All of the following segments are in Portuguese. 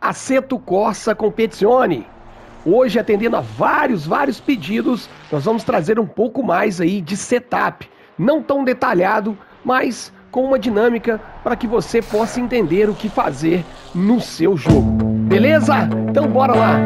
Assetto Corsa Competizione. Hoje, atendendo a vários pedidos, nós vamos trazer um pouco mais aí de setup. Não tão detalhado, mas com uma dinâmica para que você possa entender o que fazer no seu jogo. Beleza? Então bora lá!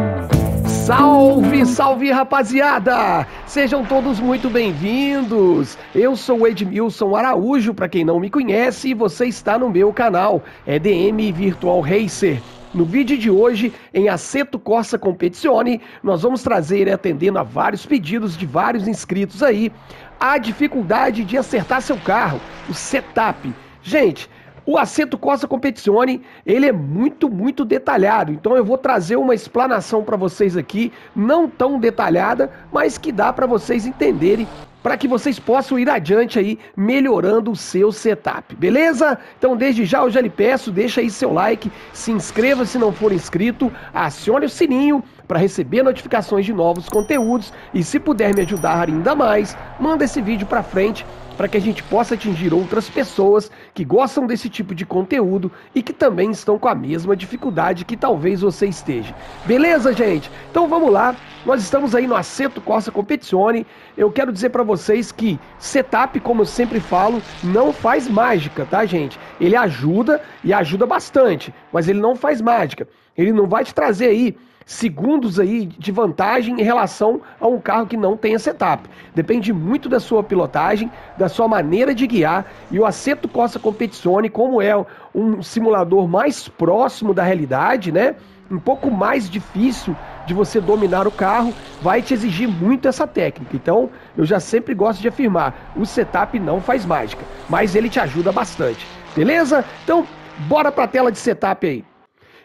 Salve, salve rapaziada! Sejam todos muito bem-vindos! Eu sou o Edmilson Araújo, para quem não me conhece, e você está no meu canal, EDM Virtual Racer. No vídeo de hoje, em Assetto Corsa Competizione, nós vamos trazer, atendendo a vários pedidos de vários inscritos aí, a dificuldade de acertar seu carro, o setup. Gente, o Assetto Corsa Competizione, ele é muito detalhado, então eu vou trazer uma explanação para vocês aqui, não tão detalhada, mas que dá para vocês entenderem, para que vocês possam ir adiante aí, melhorando o seu setup, beleza? Então desde já eu já lhe peço, deixa aí seu like, se inscreva se não for inscrito, acione o sininho para receber notificações de novos conteúdos e se puder me ajudar ainda mais, manda esse vídeo para frente, para que a gente possa atingir outras pessoas que gostam desse tipo de conteúdo e que também estão com a mesma dificuldade que talvez você esteja. Beleza, gente? Então vamos lá, nós estamos aí no Assetto Corsa Competizione. Eu quero dizer para vocês que setup, como eu sempre falo, não faz mágica, tá, gente? Ele ajuda e ajuda bastante, mas ele não faz mágica. Ele não vai te trazer aí segundos aí de vantagem em relação a um carro que não tenha setup. Depende muito da sua pilotagem, da sua maneira de guiar, e o Assetto Corsa Competizione, como é um simulador mais próximo da realidade, né? Um pouco mais difícil de você dominar o carro, vai te exigir muito essa técnica. Então, eu já sempre gosto de afirmar, o setup não faz mágica, mas ele te ajuda bastante. Beleza? Então, bora para a tela de setup aí.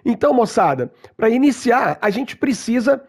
Então, moçada, para iniciar, a gente precisa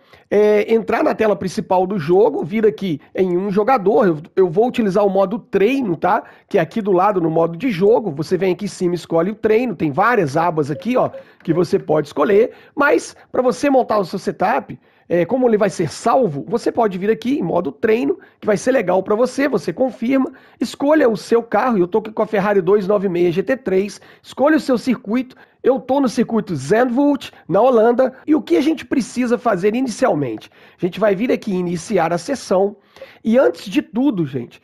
entrar na tela principal do jogo, vir aqui em um jogador. Eu vou utilizar o modo treino, tá? Que é aqui do lado no modo de jogo. Você vem aqui em cima e escolhe o treino. Tem várias abas aqui, ó, que você pode escolher. Mas, para você montar o seu setup, como ele vai ser salvo, você pode vir aqui em modo treino, que vai ser legal para você, você confirma, escolha o seu carro. Eu tô aqui com a Ferrari 296 GT3, escolha o seu circuito. Eu tô no circuito Zandvoort, na Holanda, e o que a gente precisa fazer inicialmente? A gente vai vir aqui em iniciar a sessão, e antes de tudo, gente,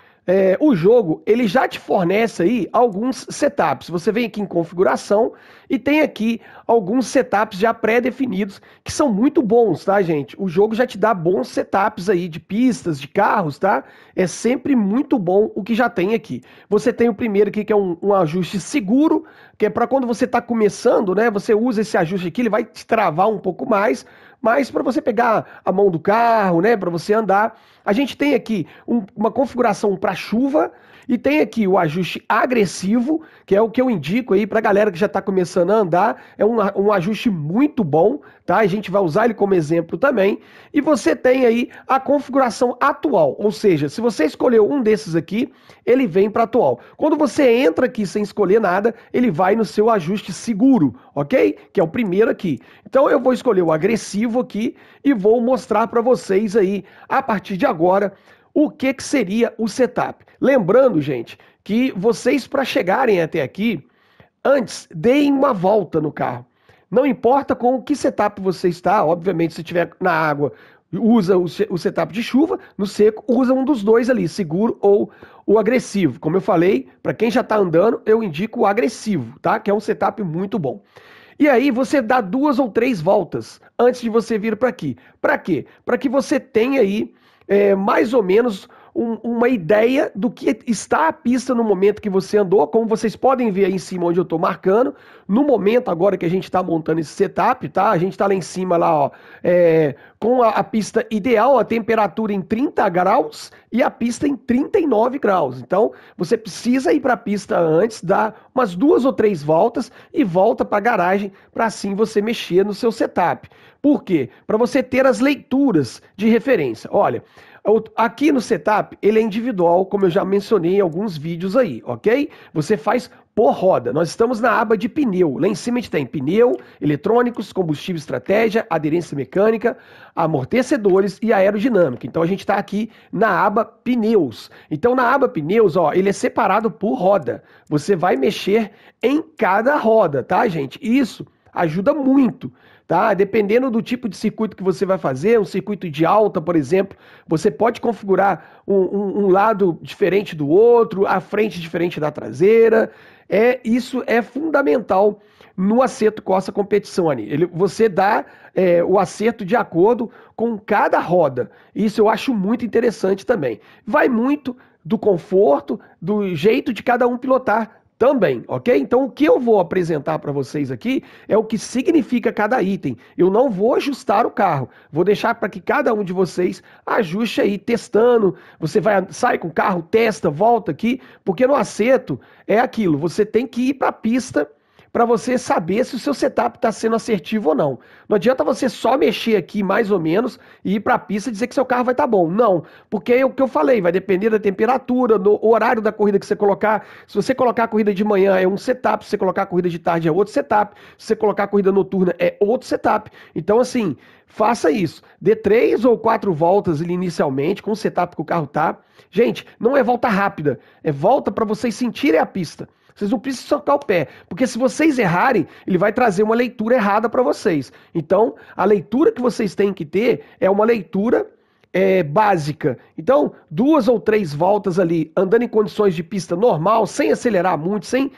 o jogo, ele já te fornece aí alguns setups. Você vem aqui em configuração e tem aqui alguns setups já pré-definidos que são muito bons, tá, gente? O jogo já te dá bons setups aí de pistas, de carros, tá? É sempre muito bom o que já tem aqui. Você tem o primeiro aqui que é um ajuste seguro, que é para quando você está começando, né? Você usa esse ajuste aqui, ele vai te travar um pouco mais, mas para você pegar a mão do carro, né, para você andar. A gente tem aqui uma configuração para chuva e tem aqui o ajuste agressivo, que é o que eu indico aí para a galera que já está começando a andar. É um ajuste muito bom, tá? A gente vai usar ele como exemplo também. E você tem aí a configuração atual, ou seja, se você escolheu um desses aqui, ele vem para atual. Quando você entra aqui sem escolher nada, ele vai no seu ajuste seguro, ok? Que é o primeiro aqui. Então eu vou escolher o agressivo aqui e vou mostrar para vocês aí, a partir de agora, o que seria o setup. Lembrando, gente, que vocês, para chegarem até aqui, antes, deem uma volta no carro. Não importa com que setup você está, obviamente, se estiver na água, usa o setup de chuva, no seco, usa um dos dois ali, seguro ou o agressivo. Como eu falei, para quem já está andando, eu indico o agressivo, tá? Que é um setup muito bom. E aí você dá 2 ou 3 voltas antes de você vir para aqui. Para quê? Para que você tenha aí mais ou menos uma ideia do que está a pista no momento que você andou. Como vocês podem ver aí em cima onde eu estou marcando, no momento agora que a gente está montando esse setup, tá? A gente está lá em cima, lá, ó, com a pista ideal, a temperatura em 30 graus e a pista em 39 graus. Então, você precisa ir para a pista antes, dar umas 2 ou 3 voltas e volta para a garagem para assim você mexer no seu setup. Por quê? Para você ter as leituras de referência. Olha, aqui no setup, ele é individual, como eu já mencionei em alguns vídeos aí, ok? Você faz por roda. Nós estamos na aba de pneu. Lá em cima a gente tem pneu, eletrônicos, combustível, estratégia, aderência mecânica, amortecedores e aerodinâmica. Então a gente está aqui na aba pneus. Então na aba pneus, ó, ele é separado por roda. Você vai mexer em cada roda, tá, gente? Isso ajuda muito. tá? Dependendo do tipo de circuito que você vai fazer, um circuito de alta, por exemplo, você pode configurar um lado diferente do outro, a frente diferente da traseira. Isso é fundamental no acerto Corsa Competizione. Você dá o acerto de acordo com cada roda. Isso eu acho muito interessante também. Vai muito do conforto, do jeito de cada um pilotar também, ok? Então o que eu vou apresentar para vocês aqui é o que significa cada item. Eu não vou ajustar o carro, vou deixar para que cada um de vocês ajuste aí, testando. Você sai com o carro, testa, volta aqui, porque no acerto é aquilo, você tem que ir para a pista para você saber se o seu setup está sendo assertivo ou não. Não adianta você só mexer aqui mais ou menos e ir para a pista e dizer que seu carro vai estar bom. Não, porque é o que eu falei, vai depender da temperatura, do horário da corrida que você colocar. Se você colocar a corrida de manhã é um setup, se você colocar a corrida de tarde é outro setup, se você colocar a corrida noturna é outro setup. Então assim, faça isso. Dê 3 ou 4 voltas inicialmente com o setup que o carro tá. Gente, não é volta rápida, é volta para vocês sentirem a pista. Vocês não precisam socar o pé, porque se vocês errarem, ele vai trazer uma leitura errada para vocês. Então, a leitura que vocês têm que ter é uma leitura básica. Então, 2 ou 3 voltas ali, andando em condições de pista normal, sem acelerar muito, sem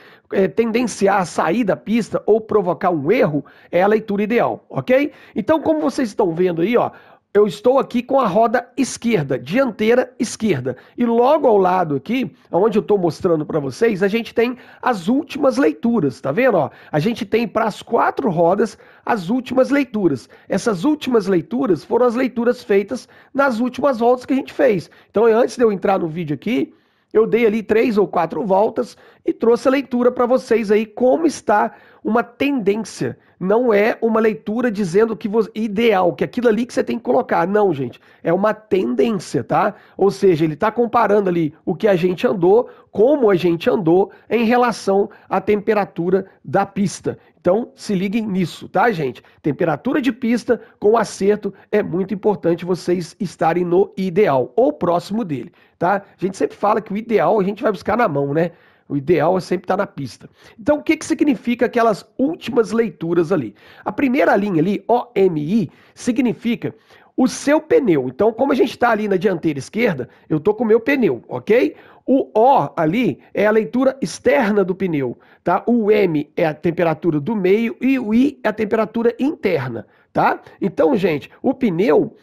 tendenciar a sair da pista ou provocar um erro, é a leitura ideal, ok? Então, como vocês estão vendo aí, ó, eu estou aqui com a roda esquerda, dianteira esquerda. E logo ao lado aqui, onde eu estou mostrando para vocês, a gente tem as últimas leituras, tá vendo? Ó, a gente tem para as 4 rodas as últimas leituras. Essas últimas leituras foram as leituras feitas nas últimas voltas que a gente fez. Então, antes de eu entrar no vídeo aqui, eu dei ali 3 ou 4 voltas e trouxe a leitura para vocês aí como está uma tendência. Não é uma leitura dizendo que ideal, que aquilo ali que você tem que colocar. Não, gente. É uma tendência, tá? Ou seja, ele está comparando ali o que a gente andou, como a gente andou em relação à temperatura da pista. Então, se liguem nisso, tá, gente? Temperatura de pista com acerto é muito importante vocês estarem no ideal, ou próximo dele, tá? A gente sempre fala que o ideal a gente vai buscar na mão, né? O ideal é sempre estar na pista. Então, o que significa aquelas últimas leituras ali? A primeira linha ali, OMI, significa o seu pneu. Então, como a gente está ali na dianteira esquerda, eu estou com o meu pneu, ok? O O ali é a leitura externa do pneu, tá? O M é a temperatura do meio e o I é a temperatura interna, tá? Então, gente, o pneu,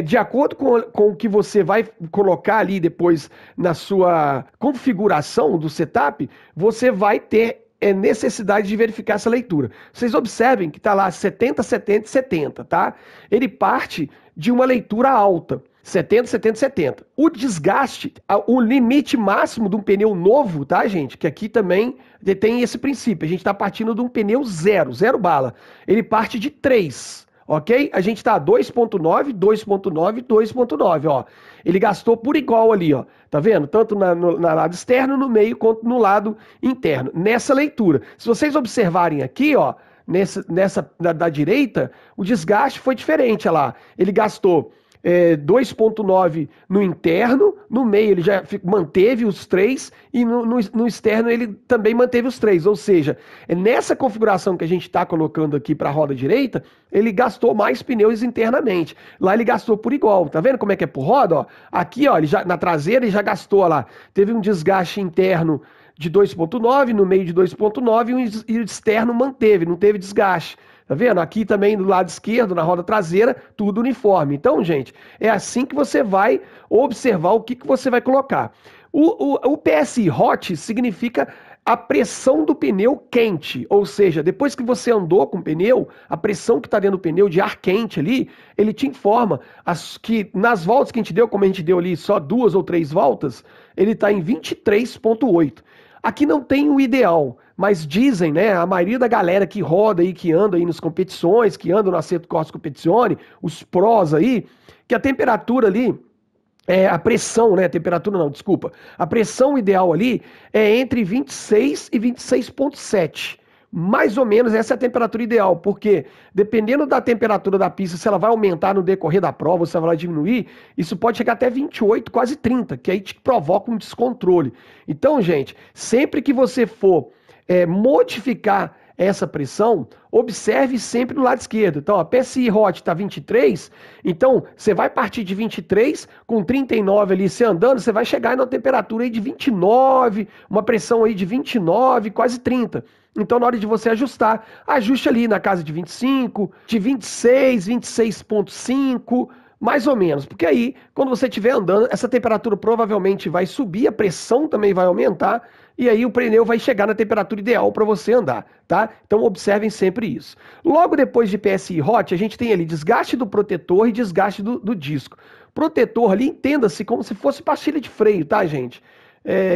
de acordo com o que você vai colocar ali depois na sua configuração do setup, você vai ter necessidade de verificar essa leitura. Vocês observem que está lá 70, 70 e 70, tá? Ele parte de uma leitura alta. 70, 70, 70. O desgaste, o limite máximo de um pneu novo, tá, gente? Que aqui também tem esse princípio. A gente está partindo de um pneu zero bala. Ele parte de 3, ok? A gente está 2.9, 2.9, 2.9, ó. Ele gastou por igual ali, ó. Tá vendo? Tanto no lado externo, no meio, quanto no lado interno. Nessa leitura. Se vocês observarem aqui, ó, da direita, o desgaste foi diferente, olha lá. Ele gastou 2.9 no interno, no meio ele já manteve os 3 e no externo ele também manteve os 3, ou seja, nessa configuração que a gente está colocando aqui para a roda direita, ele gastou mais pneus internamente, lá ele gastou por igual, tá vendo como é que é por roda? Ó? Aqui ó, na traseira ele já gastou, ó lá, teve um desgaste interno de 2.9, no meio de 2.9 e o externo manteve, não teve desgaste. Tá vendo? Aqui também do lado esquerdo, na roda traseira, tudo uniforme. Então, gente, é assim que você vai observar o que você vai colocar. O PSI Hot significa a pressão do pneu quente, ou seja, depois que você andou com o pneu, a pressão que está dentro do pneu de ar quente ali, ele te informa que nas voltas que a gente deu, como a gente deu ali só 2 ou 3 voltas, ele está em 23.8. Aqui não tem o ideal, mas dizem, né, a maioria da galera que roda aí, que anda aí nas competições, que anda no Assetto Corsa Competizione, os prós aí, que a temperatura ali, a pressão, né, temperatura não, desculpa, a pressão ideal ali é entre 26 e 26.7. Mais ou menos essa é a temperatura ideal, porque dependendo da temperatura da pista, se ela vai aumentar no decorrer da prova, ou se ela vai diminuir, isso pode chegar até 28, quase 30, que aí te provoca um descontrole. Então, gente, sempre que você for modificar essa pressão, observe sempre do lado esquerdo. Então, a PSI Hot está 23, então você vai partir de 23, com 39 ali, você andando, você vai chegar numa temperatura aí de 29, uma pressão aí de 29, quase 30. Então, na hora de você ajustar, ajuste ali na casa de 25, de 26, 26,5, mais ou menos. Porque aí, quando você estiver andando, essa temperatura provavelmente vai subir, a pressão também vai aumentar, e aí o pneu vai chegar na temperatura ideal para você andar, tá? Então, observem sempre isso. Logo depois de PSI Hot, a gente tem ali desgaste do protetor e desgaste do disco. Protetor ali, entenda-se como se fosse pastilha de freio, tá, gente?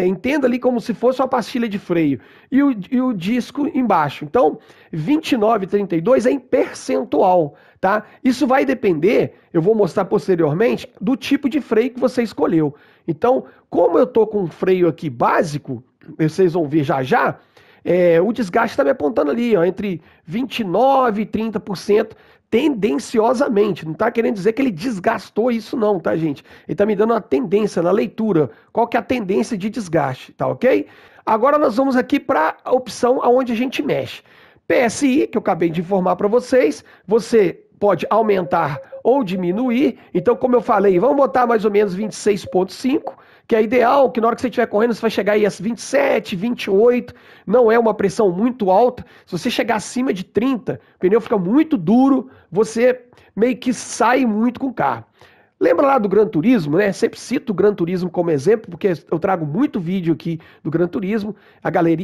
Entenda ali como se fosse uma pastilha de freio e o disco embaixo. Então, 29,32 é em percentual, tá? Isso vai depender, eu vou mostrar posteriormente, do tipo de freio que você escolheu. Então, como eu tô com um freio aqui básico, vocês vão ver já já, o desgaste está me apontando ali, ó, entre 29% e 30%, tendenciosamente. Não está querendo dizer que ele desgastou isso não, tá, gente? Ele está me dando uma tendência na leitura. Qual que é a tendência de desgaste, tá ok? Agora nós vamos aqui para a opção aonde a gente mexe. PSI, que eu acabei de informar para vocês, você pode aumentar ou diminuir. Então, como eu falei, vamos botar mais ou menos 26,5, que é ideal, que na hora que você estiver correndo, você vai chegar aí a 27, 28, não é uma pressão muito alta. Se você chegar acima de 30, o pneu fica muito duro, você meio que sai muito com o carro. Lembra lá do Gran Turismo, né? Sempre cito o Gran Turismo como exemplo, porque eu trago muito vídeo aqui do Gran Turismo.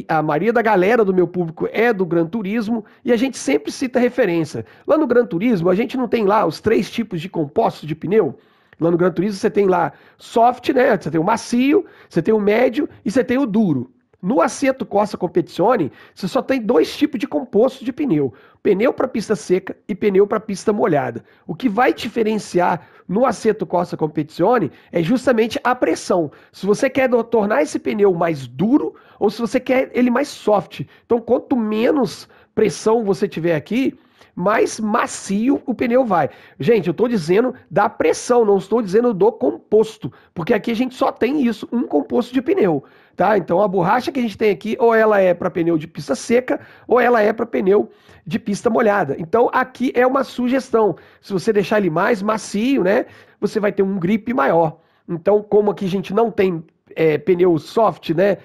A maioria da galera do meu público é do Gran Turismo e a gente sempre cita referência. Lá no Gran Turismo, a gente não tem lá os 3 tipos de compostos de pneu? Lá no Gran Turismo você tem lá soft, né? Você tem o macio, você tem o médio e você tem o duro. No Assetto Corsa Competizione, você só tem 2 tipos de composto de pneu. Pneu para pista seca e pneu para pista molhada. O que vai diferenciar no Assetto Corsa Competizione é justamente a pressão. Se você quer tornar esse pneu mais duro ou se você quer ele mais soft. Então, quanto menos pressão você tiver aqui, mais macio o pneu vai. Gente, eu estou dizendo da pressão, não estou dizendo do composto, porque aqui a gente só tem isso, um composto de pneu, tá? Então a borracha que a gente tem aqui, ou ela é para pneu de pista seca, ou ela é para pneu de pista molhada. Então aqui é uma sugestão, se você deixar ele mais macio, né, você vai ter um grip maior. Então, como aqui a gente não tem pneu soft, né,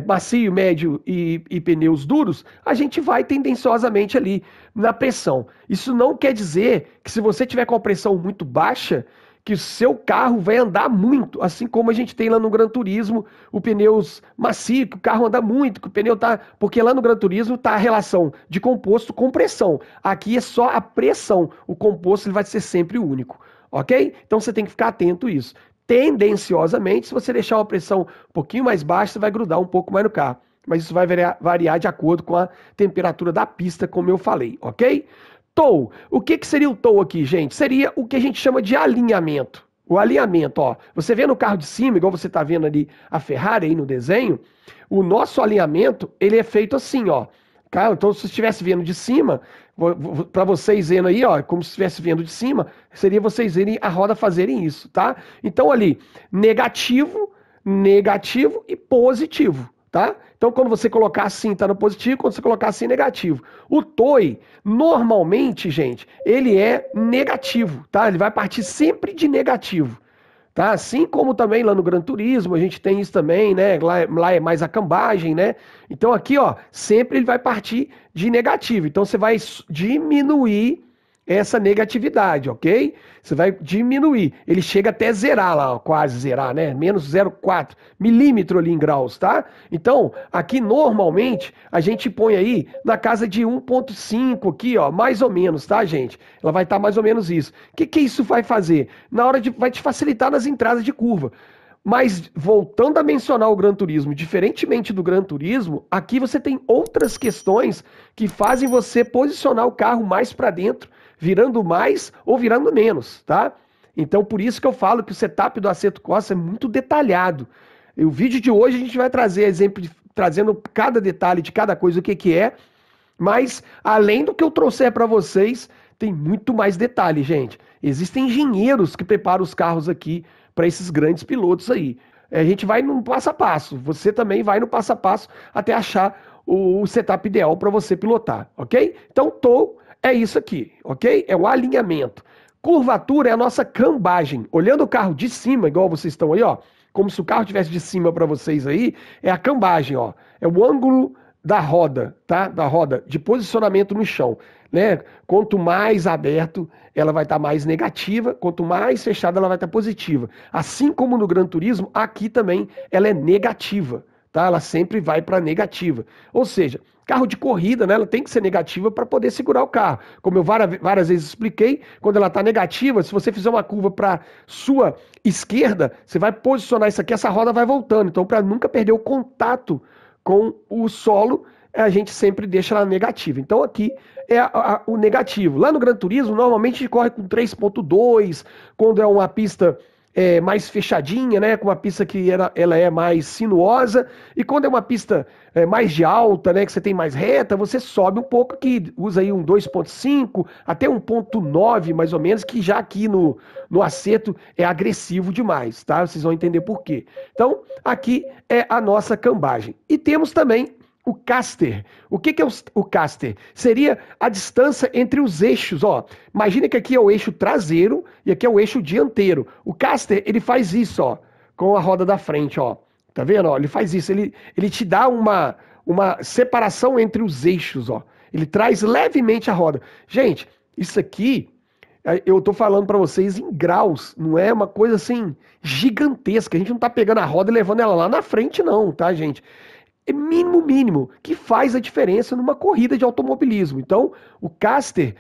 macio, médio e pneus duros, a gente vai tendenciosamente ali na pressão. Isso não quer dizer que se você tiver com a pressão muito baixa, que o seu carro vai andar muito, assim como a gente tem lá no Gran Turismo, o pneus macio, que o carro anda muito, que o pneu tá, porque lá no Gran Turismo tá a relação de composto com pressão. Aqui é só a pressão, o composto ele vai ser sempre único, ok? Então você tem que ficar atento a isso. Tendenciosamente, se você deixar uma pressão um pouquinho mais baixa, você vai grudar um pouco mais no carro. Mas isso vai variar de acordo com a temperatura da pista, como eu falei, ok? Tow. O que seria o tow aqui, gente? Seria o que a gente chama de alinhamento. O alinhamento, ó. Você vê no carro de cima, igual você está vendo ali a Ferrari aí no desenho, o nosso alinhamento, ele é feito assim, ó. Então, se você estivesse vendo de cima, para vocês vendo aí, ó, como se estivesse vendo de cima, seria vocês verem a roda fazerem isso, tá? Então ali, negativo, negativo e positivo, tá? Então quando você colocar assim, tá no positivo, quando você colocar assim, negativo. O TOI, normalmente, gente, ele é negativo, tá? Ele vai partir sempre de negativo. Tá? Assim como também lá no Gran Turismo, a gente tem isso também, né? Lá é mais a cambagem, né? Então aqui, ó, sempre ele vai partir de negativo. Então você vai diminuir essa negatividade, ok? Você vai diminuir. Ele chega até zerar lá, ó, quase zerar, né? Menos 0,4 milímetro ali em graus, tá? Então, aqui normalmente a gente põe aí na casa de 1,5 aqui, ó, mais ou menos, tá, gente? Ela vai estar mais ou menos isso. O que isso vai fazer? Na hora de vai te facilitar nas entradas de curva. Mas, voltando a mencionar o Gran Turismo, diferentemente do Gran Turismo, aqui você tem outras questões que fazem você posicionar o carro mais para dentro, virando mais ou virando menos, tá? Então, por isso que eu falo que o setup do Assetto Corsa é muito detalhado. E o vídeo de hoje a gente vai trazer exemplo, trazendo cada detalhe de cada coisa, o que é, mas, além do que eu trouxer para vocês, tem muito mais detalhe, gente. Existem engenheiros que preparam os carros aqui para esses grandes pilotos aí. A gente vai no passo a passo. Você também vai no passo a passo até achar o setup ideal para você pilotar, ok? Então, tow é isso aqui, ok? É o alinhamento. Curvatura é a nossa cambagem. Olhando o carro de cima, igual vocês estão aí, ó, como se o carro estivesse de cima para vocês aí, é a cambagem, ó. É o ângulo da roda, tá? Da roda de posicionamento no chão, né? Quanto mais aberto, ela vai estar mais negativa, quanto mais fechada, ela vai estar positiva. Assim como no Gran Turismo, aqui também ela é negativa, tá? Ela sempre vai para negativa. Ou seja, carro de corrida, né? Ela tem que ser negativa para poder segurar o carro. Como eu várias vezes expliquei, quando ela está negativa, se você fizer uma curva para sua esquerda, você vai posicionar isso aqui, essa roda vai voltando. Então, para nunca perder o contato com o solo, a gente sempre deixa ela negativa. Então aqui é o negativo. Lá no Gran Turismo, normalmente a gente corre com 3.2, quando é uma pista mais fechadinha, né, com uma pista que ela é mais sinuosa, e quando é uma pista mais de alta, né, que você tem mais reta, você sobe um pouco, que usa aí um 2.5 até 1.9 mais ou menos, que já aqui no acerto é agressivo demais, tá? Vocês vão entender por quê. Então, aqui é a nossa cambagem. E temos também o caster. O que é o caster? Seria a distância entre os eixos, ó. Imagina que aqui é o eixo traseiro e aqui é o eixo dianteiro. O caster, ele faz isso, ó, com a roda da frente, ó. Tá vendo? Ó, ele faz isso, ele te dá uma separação entre os eixos, ó. Ele traz levemente a roda. Gente, isso aqui, eu tô falando para vocês em graus, não é uma coisa assim gigantesca. A gente não tá pegando a roda e levando ela lá na frente, não, tá, gente? É mínimo, que faz a diferença numa corrida de automobilismo. Então, o caster,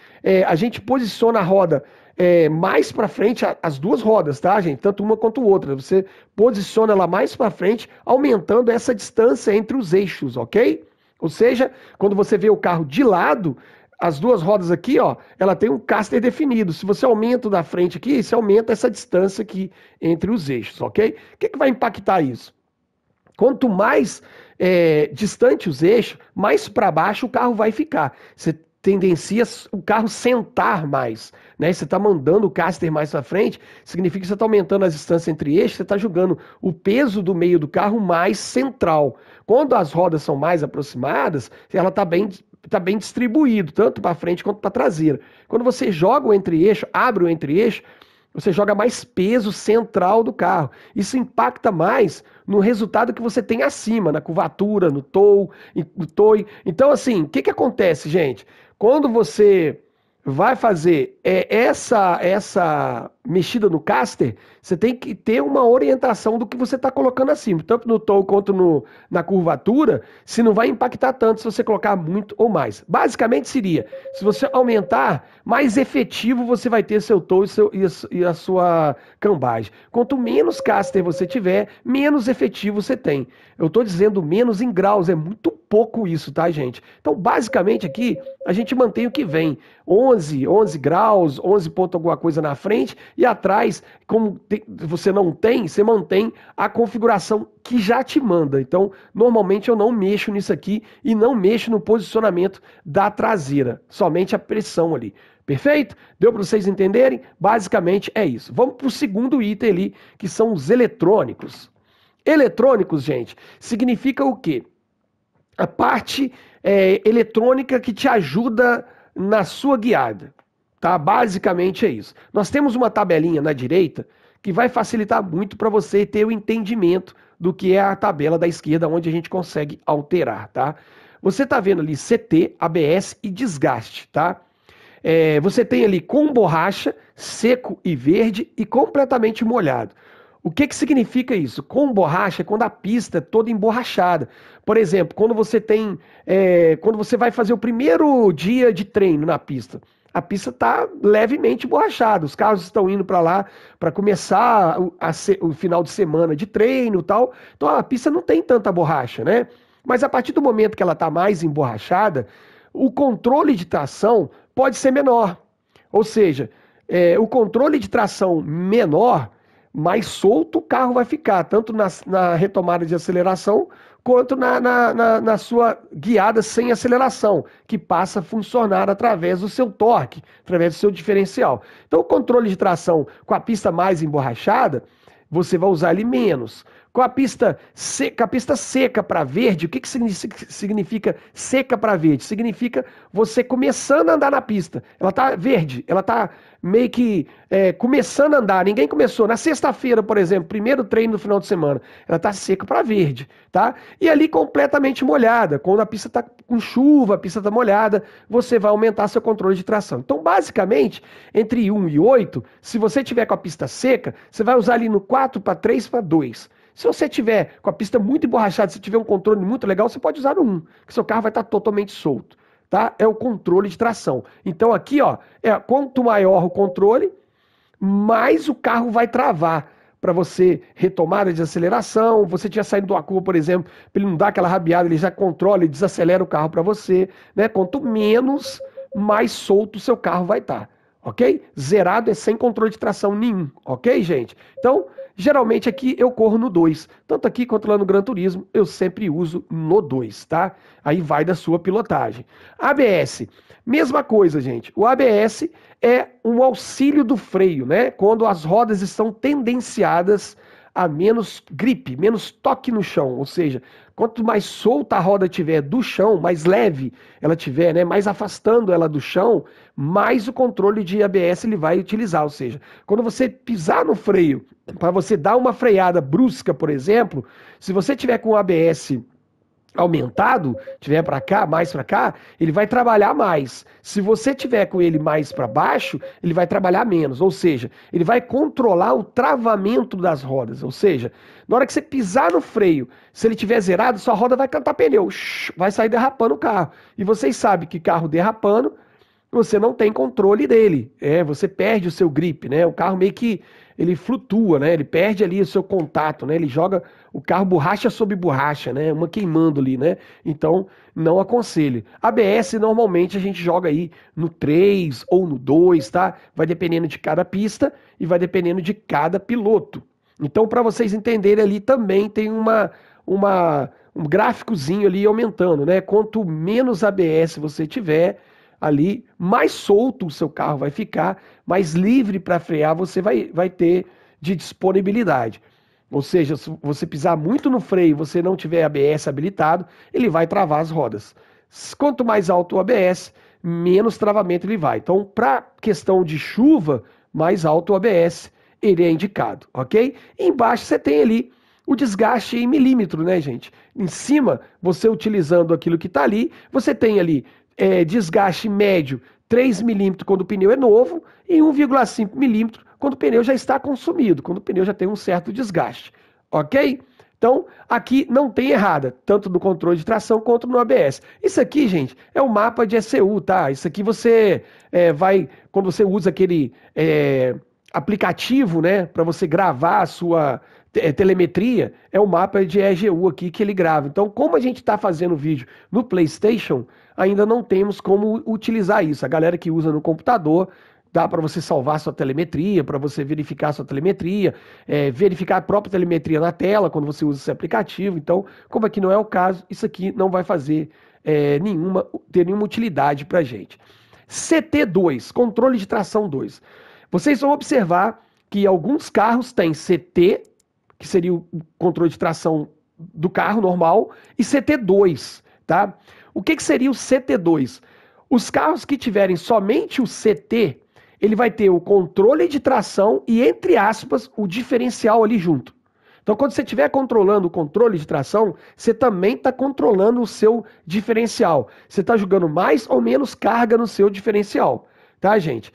a gente posiciona a roda mais para frente, as duas rodas, tá, gente? Tanto uma quanto outra. Você posiciona ela mais para frente, aumentando essa distância entre os eixos, ok? Ou seja, quando você vê o carro de lado, as duas rodas aqui, ó, ela tem um caster definido. Se você aumenta o da frente aqui, você aumenta essa distância aqui entre os eixos, ok? O que vai impactar isso? Quanto mais distante os eixos, mais para baixo o carro vai ficar. Você tendencia o carro sentar mais, né? Você está mandando o caster mais para frente, significa que você está aumentando a distância entre eixos, você está jogando o peso do meio do carro mais central. Quando as rodas são mais aproximadas, ela está bem distribuído, tanto para frente quanto para traseira. Quando você joga o entre-eixo, abre o entre-eixo, você joga mais peso central do carro. Isso impacta mais no resultado que você tem acima, na curvatura, no tow, no toy. Então, assim, o que acontece, gente? Quando você vai fazer essa mexida no caster, você tem que ter uma orientação do que você está colocando acima, tanto no tow quanto na curvatura, se não vai impactar tanto se você colocar muito ou mais. Basicamente seria, se você aumentar, mais efetivo você vai ter seu tow e a sua cambagem. Quanto menos caster você tiver, menos efetivo você tem. Eu estou dizendo menos em graus, é muito pouco isso, tá, gente? Então, basicamente aqui, a gente mantém o que vem. 11 graus, 11 ponto alguma coisa na frente, e atrás, como você não tem, você mantém a configuração que já te manda. Então, normalmente eu não mexo nisso aqui e não mexo no posicionamento da traseira, somente a pressão ali. Perfeito? Deu para vocês entenderem? Basicamente é isso. Vamos para o segundo item ali, que são os eletrônicos. Eletrônicos, gente, significa o quê? A parte eletrônica que te ajuda na sua guiada, tá? Basicamente é isso. Nós temos uma tabelinha na direita que vai facilitar muito para você ter o entendimento do que é a tabela da esquerda, onde a gente consegue alterar, tá? Você tá vendo ali CT, ABS e desgaste, tá? Você tem ali com borracha, seco e verde e completamente molhado. O que significa isso? Com borracha é quando a pista é toda emborrachada. Por exemplo, quando você vai fazer o primeiro dia de treino na pista, a pista está levemente emborrachada. Os carros estão indo para lá para começar o final de semana de treino e tal. Então a pista não tem tanta borracha, né? Mas a partir do momento que ela está mais emborrachada, o controle de tração pode ser menor. Ou seja, o controle de tração menor, mais solto o carro vai ficar, tanto na retomada de aceleração, quanto na sua guiada sem aceleração, que passa a funcionar através do seu torque, através do seu diferencial. Então, o controle de tração com a pista mais emborrachada, você vai usar ele menos. Com a pista seca para verde, o que significa seca para verde? Significa você começando a andar na pista. Ela está verde, ela está meio que começando a andar. Ninguém começou. Na sexta-feira, por exemplo, primeiro treino no final de semana, ela está seca para verde, tá? E ali completamente molhada. Quando a pista está com chuva, a pista está molhada, você vai aumentar seu controle de tração. Então, basicamente, entre 1 e 8, se você tiver com a pista seca, você vai usar ali no 4 para 3 para 2. Se você tiver com a pista muito emborrachada, se tiver um controle muito legal, você pode usar no 1, que seu carro vai estar totalmente solto, tá? É o controle de tração. Então aqui, ó, quanto maior o controle, mais o carro vai travar para você retomar a desaceleração. Você tinha saído de uma curva, por exemplo, para ele não dar aquela rabiada, ele já controla e desacelera o carro para você, né? Quanto menos, mais solto o seu carro vai estar, ok? Zerado é sem controle de tração nenhum, ok, gente? Então, geralmente aqui eu corro no 2. Tanto aqui quanto lá no Gran Turismo, eu sempre uso no 2, tá? Aí vai da sua pilotagem. ABS, mesma coisa, gente. O ABS é um auxílio do freio, né? Quando as rodas estão tendenciadas a menos gripe, menos toque no chão. Ou seja, quanto mais solta a roda tiver do chão, mais leve ela tiver, né? Mais afastando ela do chão, mais o controle de ABS ele vai utilizar. Ou seja, quando você pisar no freio, para você dar uma freada brusca, por exemplo, se você tiver com o ABS aumentado, tiver para cá, mais para cá, ele vai trabalhar mais. Se você tiver com ele mais para baixo, ele vai trabalhar menos. Ou seja, ele vai controlar o travamento das rodas. Ou seja, na hora que você pisar no freio, se ele tiver zerado, sua roda vai cantar pneu, vai sair derrapando o carro. E vocês sabem que carro derrapando, você não tem controle dele. Você perde o seu grip, né? O carro meio que ele flutua, né? Ele perde ali o seu contato, né? Ele joga o carro borracha sobre borracha, né? Uma queimando ali, né? Então, não aconselho. ABS, normalmente, a gente joga aí no 3 ou no 2, tá? Vai dependendo de cada pista e vai dependendo de cada piloto. Então, para vocês entenderem ali, também tem um gráficozinho ali aumentando, né? Quanto menos ABS você tiver ali, mais solto o seu carro vai ficar, mais livre para frear você vai ter de disponibilidade. Ou seja, se você pisar muito no freio e você não tiver ABS habilitado, ele vai travar as rodas. Quanto mais alto o ABS, menos travamento ele vai. Então, para questão de chuva, mais alto o ABS, ele é indicado, ok? E embaixo você tem ali o desgaste em milímetro, né, gente? Em cima, você utilizando aquilo que está ali, você tem ali desgaste médio 3 milímetros quando o pneu é novo e 1,5 milímetros quando o pneu já está consumido, quando o pneu já tem um certo desgaste, ok? Então, aqui não tem errada, tanto no controle de tração quanto no ABS. Isso aqui, gente, é um mapa de ECU, tá? Isso aqui você quando você usa aquele aplicativo, né, para você gravar a sua telemetria, é o mapa de EGU aqui que ele grava. Então, como a gente está fazendo vídeo no PlayStation, ainda não temos como utilizar isso. A galera que usa no computador, dá para você salvar sua telemetria, para você verificar sua telemetria, verificar a própria telemetria na tela quando você usa esse aplicativo. Então, como aqui não é o caso, isso aqui não vai fazer ter nenhuma utilidade para a gente. CT2, controle de tração 2. Vocês vão observar que alguns carros têm CT, que seria o controle de tração do carro normal, e CT2, tá? O que seria o CT2? Os carros que tiverem somente o CT, ele vai ter o controle de tração e, entre aspas, o diferencial ali junto. Então, quando você estiver controlando o controle de tração, você também está controlando o seu diferencial. Você está jogando mais ou menos carga no seu diferencial, tá, gente?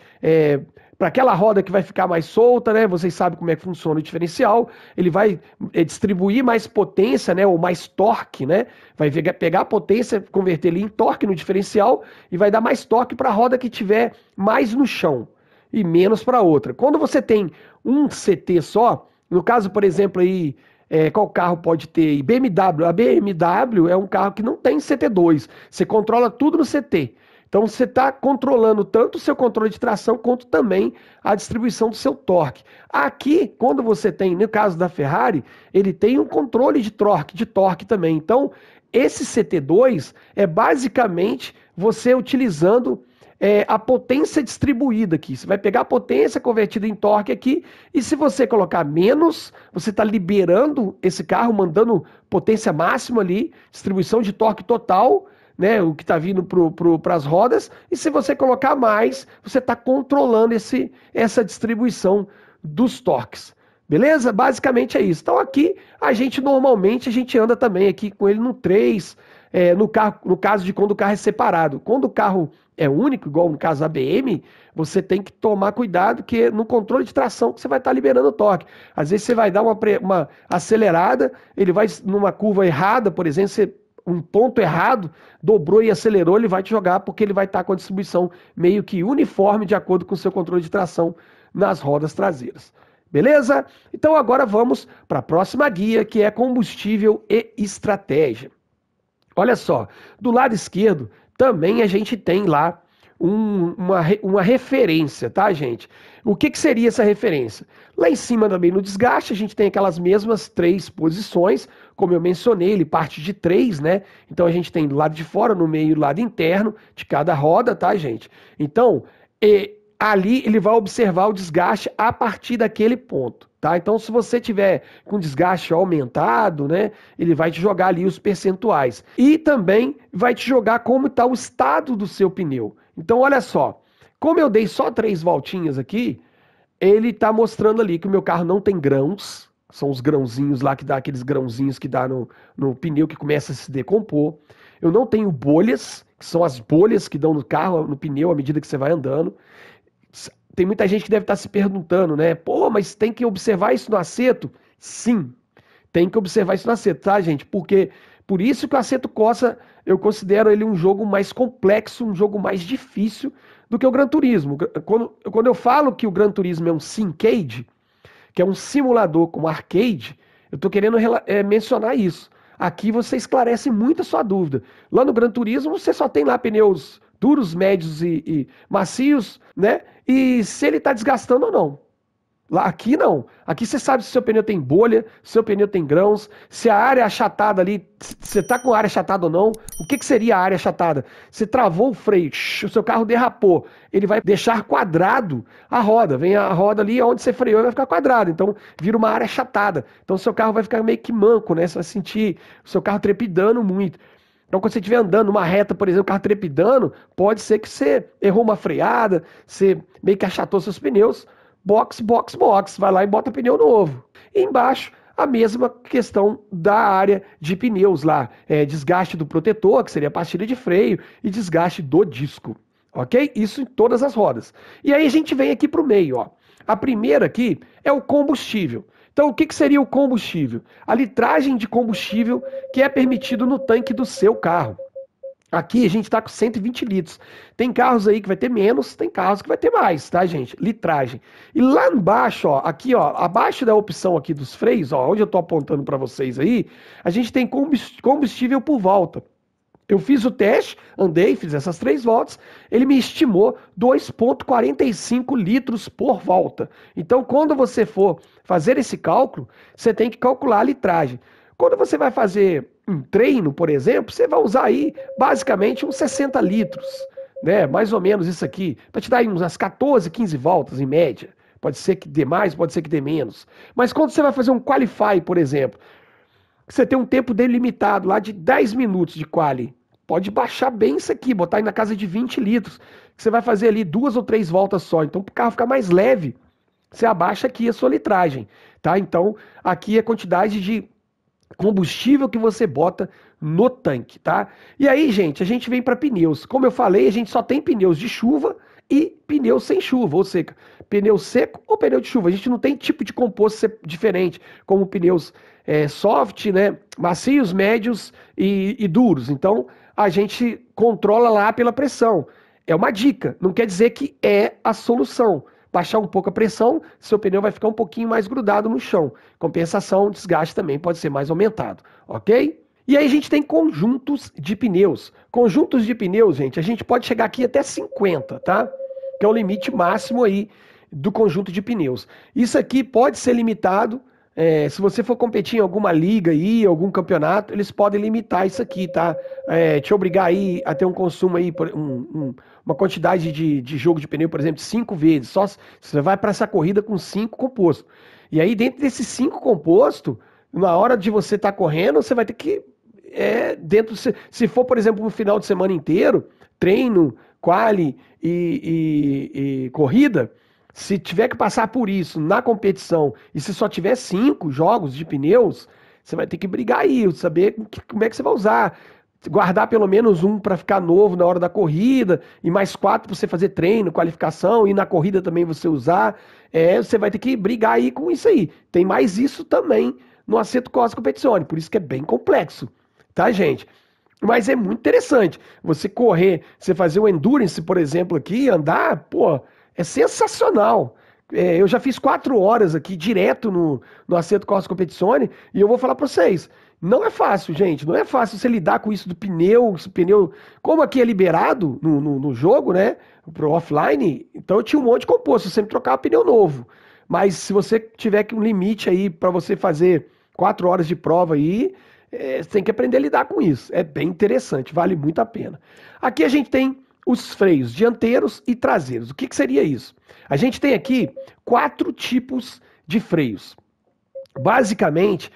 Para aquela roda que vai ficar mais solta, né? Vocês sabem como é que funciona o diferencial. Ele vai distribuir mais potência, né? Ou mais torque, né? Vai pegar a potência, converter ele em torque no diferencial e vai dar mais torque para a roda que tiver mais no chão e menos para outra. Quando você tem um CT só, no caso, por exemplo, aí, qual carro pode ter? BMW. A BMW é um carro que não tem CT2. Você controla tudo no CT. Então você está controlando tanto o seu controle de tração quanto também a distribuição do seu torque. Aqui, quando você tem, no caso da Ferrari, ele tem um controle de torque também. Então, esse CT2 é basicamente você utilizando a potência distribuída aqui. Você vai pegar a potência convertida em torque aqui, e se você colocar menos, você está liberando esse carro, mandando potência máxima ali, distribuição de torque total, né, o que está vindo para as rodas, e se você colocar mais, você está controlando essa distribuição dos torques. Beleza? Basicamente é isso. Então aqui, normalmente a gente anda também aqui com ele no 3, no caso de quando o carro é separado. Quando o carro é único, igual no caso da BM, você tem que tomar cuidado que no controle de tração que você vai estar liberando o torque. Às vezes você vai dar uma acelerada, ele vai numa curva errada, por exemplo, um ponto errado, dobrou e acelerou, ele vai te jogar porque ele vai estar com a distribuição meio que uniforme de acordo com o seu controle de tração nas rodas traseiras. Beleza? Então agora vamos para a próxima guia, que é combustível e estratégia. Olha só, do lado esquerdo também a gente tem lá uma referência, tá, gente? O que seria essa referência? Lá em cima também no desgaste a gente tem aquelas mesmas 3 posições, como eu mencionei, ele parte de 3, né? Então a gente tem do lado de fora, no meio e do lado interno de cada roda, tá, gente? Então, ali ele vai observar o desgaste a partir daquele ponto, tá? Então, se você tiver com desgaste aumentado, né, ele vai te jogar ali os percentuais. E também vai te jogar como está o estado do seu pneu. Então, olha só, como eu dei só 3 voltinhas aqui, ele está mostrando ali que o meu carro não tem grãos, são os grãozinhos lá, que dá aqueles grãozinhos que dá no pneu que começa a se decompor. Eu não tenho bolhas, que são as bolhas que dão no carro, no pneu, à medida que você vai andando. Tem muita gente que deve estar se perguntando, né? Pô, mas tem que observar isso no aceto? Sim, tem que observar isso no aceto, tá, gente? Porque por isso que o Assetto Corsa, eu considero ele um jogo mais complexo, um jogo mais difícil do que o Gran Turismo. Quando eu falo que o Gran Turismo é um simcade, que é um simulador com arcade, eu estou querendo mencionar isso. Aqui você esclarece muito a sua dúvida. Lá no Gran Turismo você só tem lá pneus duros, médios e macios, né? E se ele está desgastando ou não. Aqui não. Aqui você sabe se seu pneu tem bolha, se seu pneu tem grãos, se a área achatada ali, você está com a área achatada ou não. O que seria a área achatada? Você travou o freio, o seu carro derrapou, ele vai deixar quadrado a roda. Vem a roda ali onde você freou e vai ficar quadrado. Então vira uma área achatada. Então o seu carro vai ficar meio que manco, né? Você vai sentir o seu carro trepidando muito. Então, quando você estiver andando numa reta, por exemplo, o carro trepidando, pode ser que você errou uma freada, você meio que achatou seus pneus. Box, vai lá e bota pneu novo. E embaixo, a mesma questão da área de pneus lá. Desgaste do protetor, que seria a pastilha de freio, e desgaste do disco. Ok? Isso em todas as rodas. E aí a gente vem aqui para o meio. Ó. A primeira aqui é o combustível. Então, o que seria o combustível? A litragem de combustível que é permitido no tanque do seu carro. Aqui a gente está com 120 litros. Tem carros aí que vai ter menos, tem carros que vai ter mais, tá, gente? Litragem. E lá embaixo, ó, aqui, ó, abaixo da opção aqui dos freios, ó, onde eu estou apontando para vocês aí, a gente tem combustível por volta. Eu fiz o teste, fiz essas 3 voltas, ele me estimou 2,45 litros por volta. Então, quando você for fazer esse cálculo, você tem que calcular a litragem. Quando você vai fazer um treino, por exemplo, você vai usar aí basicamente uns 60 litros, né? Mais ou menos isso aqui, para te dar aí umas 14, 15 voltas em média. Pode ser que dê mais, pode ser que dê menos. Mas quando você vai fazer um qualify, por exemplo, você tem um tempo delimitado lá de 10 minutos de quali. Pode baixar bem isso aqui, botar aí na casa de 20 litros. Você vai fazer ali 2 ou 3 voltas só. Então, para o carro ficar mais leve, você abaixa aqui a sua litragem, tá? Então, aqui é a quantidade de combustível que você bota no tanque, tá? E aí, gente, a gente vem para pneus. Como eu falei, a gente só tem pneus de chuva e pneus sem chuva, ou seja, pneu seco ou pneu de chuva. A gente não tem tipo de composto diferente, como pneus soft, né? Macios, médios e duros. Então, a gente controla lá pela pressão. É uma dica, não quer dizer que é a solução. Baixar um pouco a pressão, seu pneu vai ficar um pouquinho mais grudado no chão. Compensação, desgaste também pode ser mais aumentado, ok? E aí a gente tem conjuntos de pneus. Conjuntos de pneus, gente, a gente pode chegar aqui até 50, tá? Que é o limite máximo aí do conjunto de pneus. Isso aqui pode ser limitado Se você for competir em alguma liga aí, algum campeonato, eles podem limitar isso aqui, tá? Te obrigar aí a ter um consumo aí, uma quantidade de jogo de pneu, por exemplo, 5 vezes. Só você vai para essa corrida com 5 compostos. E aí, dentro desses 5 compostos, na hora de você estar correndo, você vai ter que, se for, por exemplo, um final de semana inteiro, treino, quali e corrida, se tiver que passar por isso na competição e se só tiver 5 jogos de pneus, você vai ter que brigar aí, saber como é que você vai usar. Guardar pelo menos um para ficar novo na hora da corrida e mais 4 para você fazer treino, qualificação e na corrida também você usar. Você vai ter que brigar aí com isso aí. Tem mais isso também no Assetto Corsa Competizione, por isso que é bem complexo, tá, gente? Mas é muito interessante. Você correr, você fazer o endurance, por exemplo, aqui, andar, pô, é sensacional. Eu já fiz 4 horas aqui direto no Assetto Corsa Competizione e eu vou falar para vocês, não é fácil, gente. Não é fácil você lidar com isso do pneu, como aqui é liberado no jogo, né? Pro offline, então eu tinha um monte de composto, eu sempre trocava pneu novo. Mas se você tiver um limite aí para você fazer 4 horas de prova aí, você tem que aprender a lidar com isso. É bem interessante, vale muito a pena. Aqui a gente tem os freios dianteiros e traseiros. O que seria isso? A gente tem aqui 4 tipos de freios. Basicamente,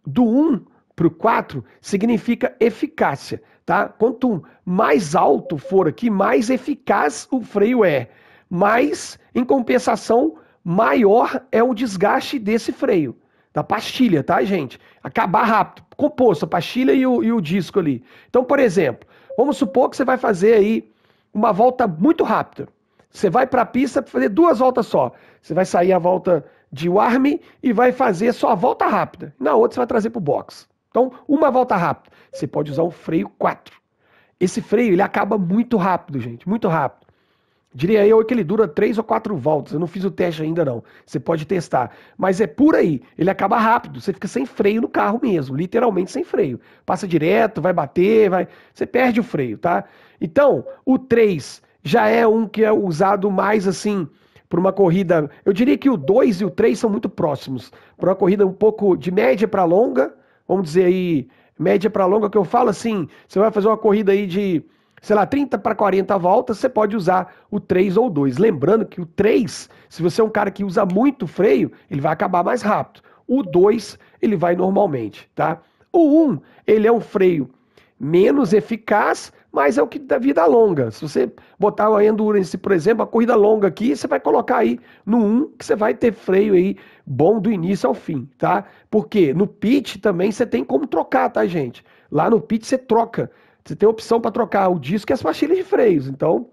do 1 para o 4 significa eficácia, tá? Quanto mais alto for aqui, mais eficaz o freio é. Mas, em compensação, maior é o desgaste desse freio. Da pastilha, tá, gente? Acabar rápido. Composto, a pastilha e o disco ali. Então, por exemplo, vamos supor que você vai fazer aí uma volta muito rápida. Você vai para a pista para fazer 2 voltas só. Você vai sair a volta de warm e vai fazer só a volta rápida. Na outra você vai trazer para o box. Então, uma volta rápida. Você pode usar um freio 4. Esse freio, ele acaba muito rápido, gente. Muito rápido. Diria eu que ele dura 3 ou 4 voltas. Eu não fiz o teste ainda, não. Você pode testar. Mas é por aí. Ele acaba rápido. Você fica sem freio no carro mesmo. Literalmente sem freio. Passa direto, vai bater, você perde o freio, tá? Então, o 3 já é um que é usado mais assim por uma corrida. Eu diria que o 2 e o 3 são muito próximos. Por uma corrida um pouco de média para longa. Vamos dizer aí, média para longa, que eu falo assim, você vai fazer uma corrida aí de, sei lá, 30 para 40 voltas, você pode usar o 3 ou o 2. Lembrando que o 3, se você é um cara que usa muito freio, ele vai acabar mais rápido. O 2, ele vai normalmente, tá? O 1, ele é um freio menos eficaz, mas é o que dá vida longa. Se você botar uma endurance, por exemplo, a corrida longa aqui, você vai colocar aí no 1, que você vai ter freio aí bom do início ao fim, tá? Porque no pit também você tem como trocar, tá, gente? Lá no pit você troca. Você tem a opção para trocar o disco e as pastilhas de freios. Então,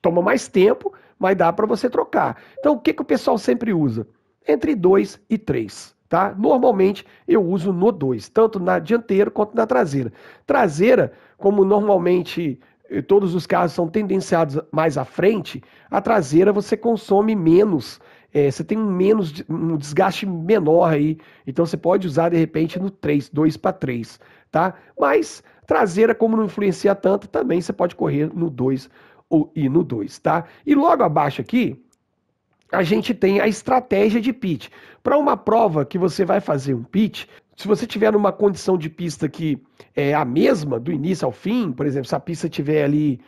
toma mais tempo, mas dá para você trocar. Então, o que o pessoal sempre usa? Entre 2 e 3. Tá? Normalmente eu uso no 2, tanto na dianteira quanto na traseira. Traseira, como normalmente todos os carros são tendenciados mais à frente, a traseira você consome menos, você tem um desgaste menor aí, então você pode usar de repente no 3, 2 para 3, tá? Mas traseira, como não influencia tanto, também você pode correr no 2 e no 2, tá? E logo abaixo aqui, a gente tem a estratégia de pit. Para uma prova que você vai fazer um pit, se você tiver numa condição de pista que é a mesma do início ao fim, por exemplo, se a pista tiver ali,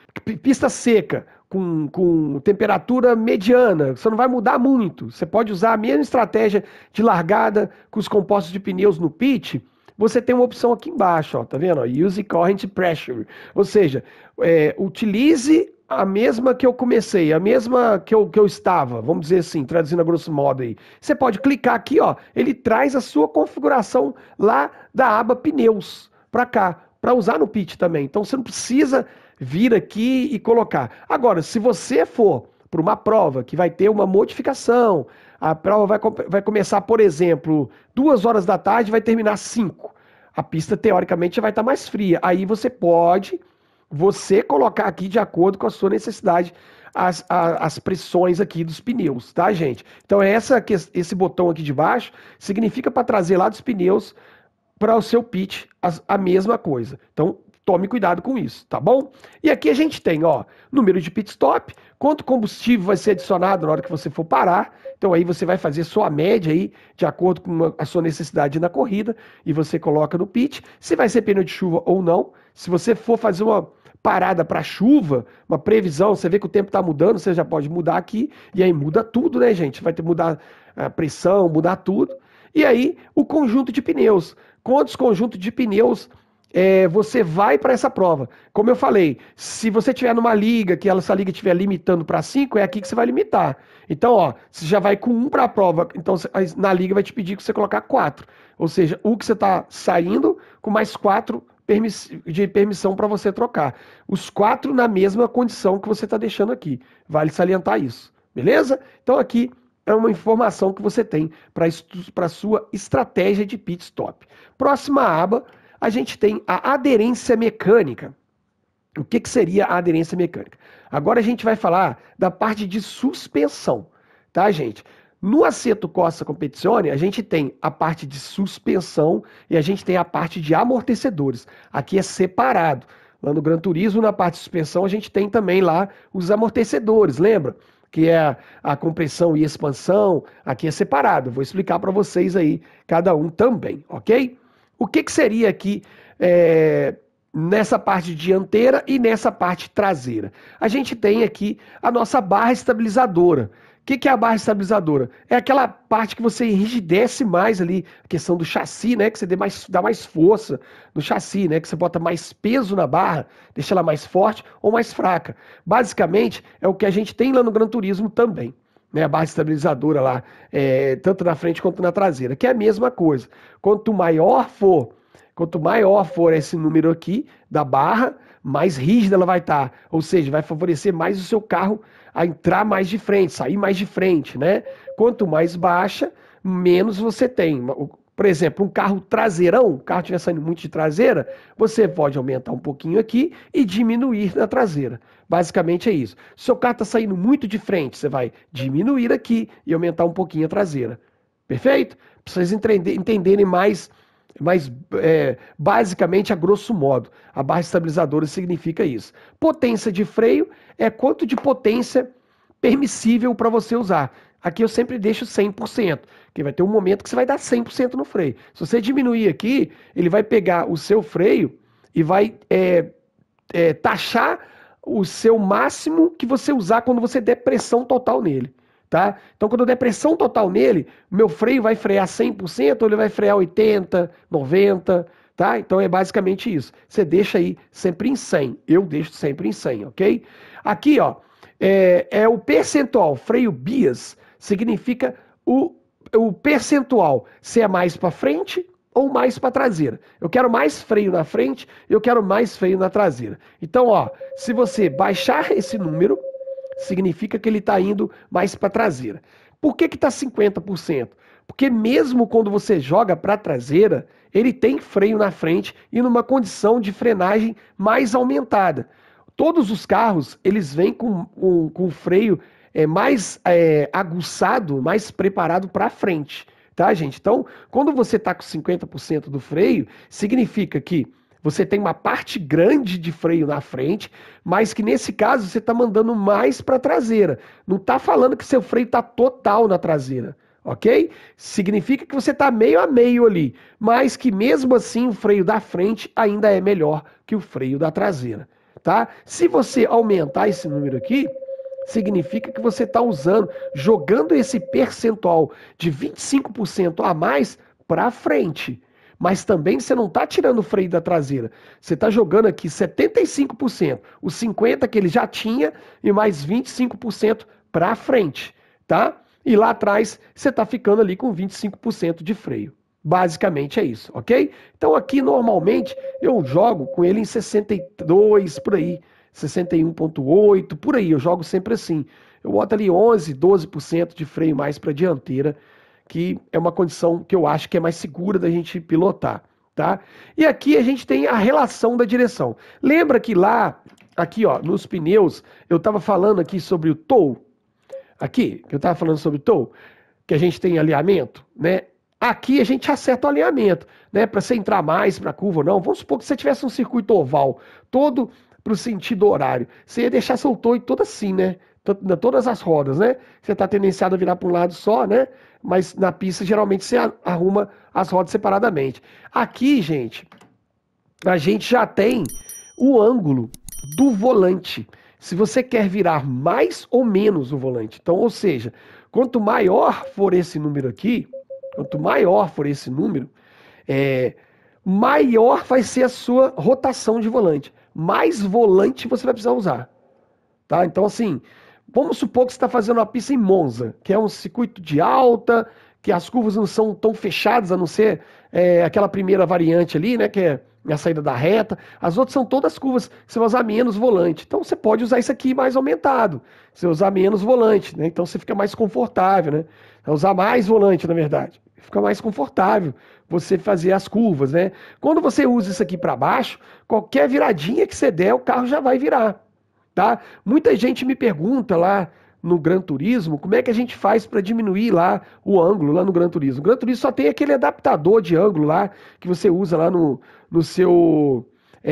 pista seca, com temperatura mediana, você não vai mudar muito. Você pode usar a mesma estratégia de largada com os compostos de pneus no pit. Você tem uma opção aqui embaixo, ó, tá vendo? Use current pressure. Ou seja, utilize a mesma que eu comecei, a mesma que eu estava, vamos dizer assim, traduzindo a grosso modo aí. Você pode clicar aqui, ó, ele traz a sua configuração lá da aba pneus para cá, para usar no pit também. Então você não precisa vir aqui e colocar. Agora, se você for para uma prova que vai ter uma modificação, a prova vai começar, por exemplo, 2 horas da tarde e vai terminar 5. A pista, teoricamente, já vai estar mais fria. Aí você pode colocar aqui de acordo com a sua necessidade as pressões aqui dos pneus, tá, gente? Então esse botão aqui de baixo significa para trazer lá dos pneus para o seu pit a mesma coisa. Então tome cuidado com isso, tá bom? E aqui a gente tem, ó, número de pit stop, quanto combustível vai ser adicionado na hora que você for parar. Então aí você vai fazer sua média aí, de acordo com a sua necessidade na corrida, e você coloca no pit, se vai ser pneu de chuva ou não. Se você for fazer uma parada para chuva, uma previsão, você vê que o tempo está mudando, você já pode mudar aqui, e aí muda tudo, né, gente? Vai ter que mudar a pressão, mudar tudo. E aí, o conjunto de pneus. Quantos conjuntos de pneus você vai para essa prova? Como eu falei, se você tiver numa liga, que essa liga estiver limitando para 5, é aqui que você vai limitar. Então, ó, você já vai com 1 para a prova, então na liga vai te pedir que você colocar 4. Ou seja, o que você está saindo com mais 4 de permissão para você trocar. Os 4 na mesma condição que você está deixando aqui. Vale salientar isso, beleza? Então aqui é uma informação que você tem para a sua estratégia de pit stop. Próxima aba, a gente tem a aderência mecânica. O que seria a aderência mecânica? Agora a gente vai falar da parte de suspensão, tá, gente? No Assetto Corsa Competizione, a gente tem a parte de suspensão e a gente tem a parte de amortecedores. Aqui é separado. Lá no Gran Turismo, na parte de suspensão, a gente tem também lá os amortecedores, lembra? Que é a compressão e expansão, aqui é separado. Vou explicar para vocês aí, cada um também, ok? O que seria aqui nessa parte dianteira e nessa parte traseira? A gente tem aqui a nossa barra estabilizadora. O que é a barra estabilizadora? É aquela parte que você enrijece mais ali, a questão do chassi, né? Que você dá mais força no chassi, né? Que você bota mais peso na barra, deixa ela mais forte ou mais fraca. Basicamente, é o que a gente tem lá no Gran Turismo também, né? A barra estabilizadora lá, tanto na frente quanto na traseira, que é a mesma coisa. Quanto maior for esse número aqui da barra, mais rígida ela vai estar. Ou seja, vai favorecer mais o seu carro a entrar mais de frente, sair mais de frente, né? Quanto mais baixa, menos você tem. Por exemplo, um carro traseirão, o carro estiver saindo muito de traseira, você pode aumentar um pouquinho aqui e diminuir na traseira. Basicamente é isso. Se o seu carro está saindo muito de frente, você vai diminuir aqui e aumentar um pouquinho a traseira. Perfeito? Para vocês entenderem mais basicamente, a grosso modo, a barra estabilizadora significa isso. Potência de freio é quanto de potência permissível para você usar. Aqui eu sempre deixo 100%, porque vai ter um momento que você vai dar 100% no freio. Se você diminuir aqui, ele vai pegar o seu freio e vai taxar o seu máximo que você usar quando você der pressão total nele. Tá? Então, quando eu der pressão total nele, meu freio vai frear 100% ou ele vai frear 80%, 90%, tá? Então, é basicamente isso. Você deixa aí sempre em 100. Eu deixo sempre em 100, ok? Aqui, ó, é o percentual. Freio bias significa o percentual, se é mais para frente ou mais para traseira. Eu quero mais freio na frente, eu quero mais freio na traseira. Então, ó, se você baixar esse número, significa que ele está indo mais para a traseira. Por que está 50%? Porque mesmo quando você joga para a traseira, ele tem freio na frente e numa condição de frenagem mais aumentada. Todos os carros, eles vêm com freio mais aguçado, mais preparado para frente. Tá, gente? Então, quando você está com 50% do freio, significa que você tem uma parte grande de freio na frente, mas que nesse caso você está mandando mais para a traseira. Não está falando que seu freio está total na traseira, ok? Significa que você está meio a meio ali, mas que mesmo assim o freio da frente ainda é melhor que o freio da traseira, tá? Se você aumentar esse número aqui, significa que você está jogando esse percentual de 25% a mais para frente. Mas também você não está tirando o freio da traseira. Você está jogando aqui 75%, os 50% que ele já tinha e mais 25% para frente, tá? E lá atrás você está ficando ali com 25% de freio. Basicamente é isso, ok? Então aqui normalmente eu jogo com ele em 62 por aí, 61,8 por aí, eu jogo sempre assim. Eu boto ali 11, 12% de freio mais para dianteira, que é uma condição que eu acho que é mais segura da gente pilotar, tá? E aqui a gente tem a relação da direção. Lembra que lá, aqui ó, nos pneus, eu estava falando aqui sobre o toe, aqui, que eu estava falando sobre o toe, que a gente tem alinhamento, né? Aqui a gente acerta o alinhamento, né? Para você entrar mais para a curva ou não. Vamos supor que você tivesse um circuito oval todo para o sentido horário. Você ia deixar seu torque todo assim, né? Todas as rodas, né? Você está tendenciado a virar para um lado só, né? Mas na pista geralmente você arruma as rodas separadamente. Aqui, gente, a gente já tem o ângulo do volante. Se você quer virar mais ou menos o volante. Então, ou seja, quanto maior for esse número aqui, quanto maior for esse número, maior vai ser a sua rotação de volante. Mais volante você vai precisar usar. Tá? Então, assim, vamos supor que você está fazendo uma pista em Monza, que é um circuito de alta, que as curvas não são tão fechadas, a não ser aquela primeira variante ali, né, que é a saída da reta. As outras são todas curvas que você vai usar menos volante. Então, você pode usar isso aqui mais aumentado. Você usar menos volante, né? Então, você fica mais confortável, né? Usar mais volante, na verdade. Fica mais confortável você fazer as curvas, né? Quando você usa isso aqui para baixo, qualquer viradinha que você der, o carro já vai virar. Tá? Muita gente me pergunta lá no Gran Turismo como é que a gente faz para diminuir lá o ângulo lá no Gran Turismo. O Gran Turismo só tem aquele adaptador de ângulo lá que você usa lá no seu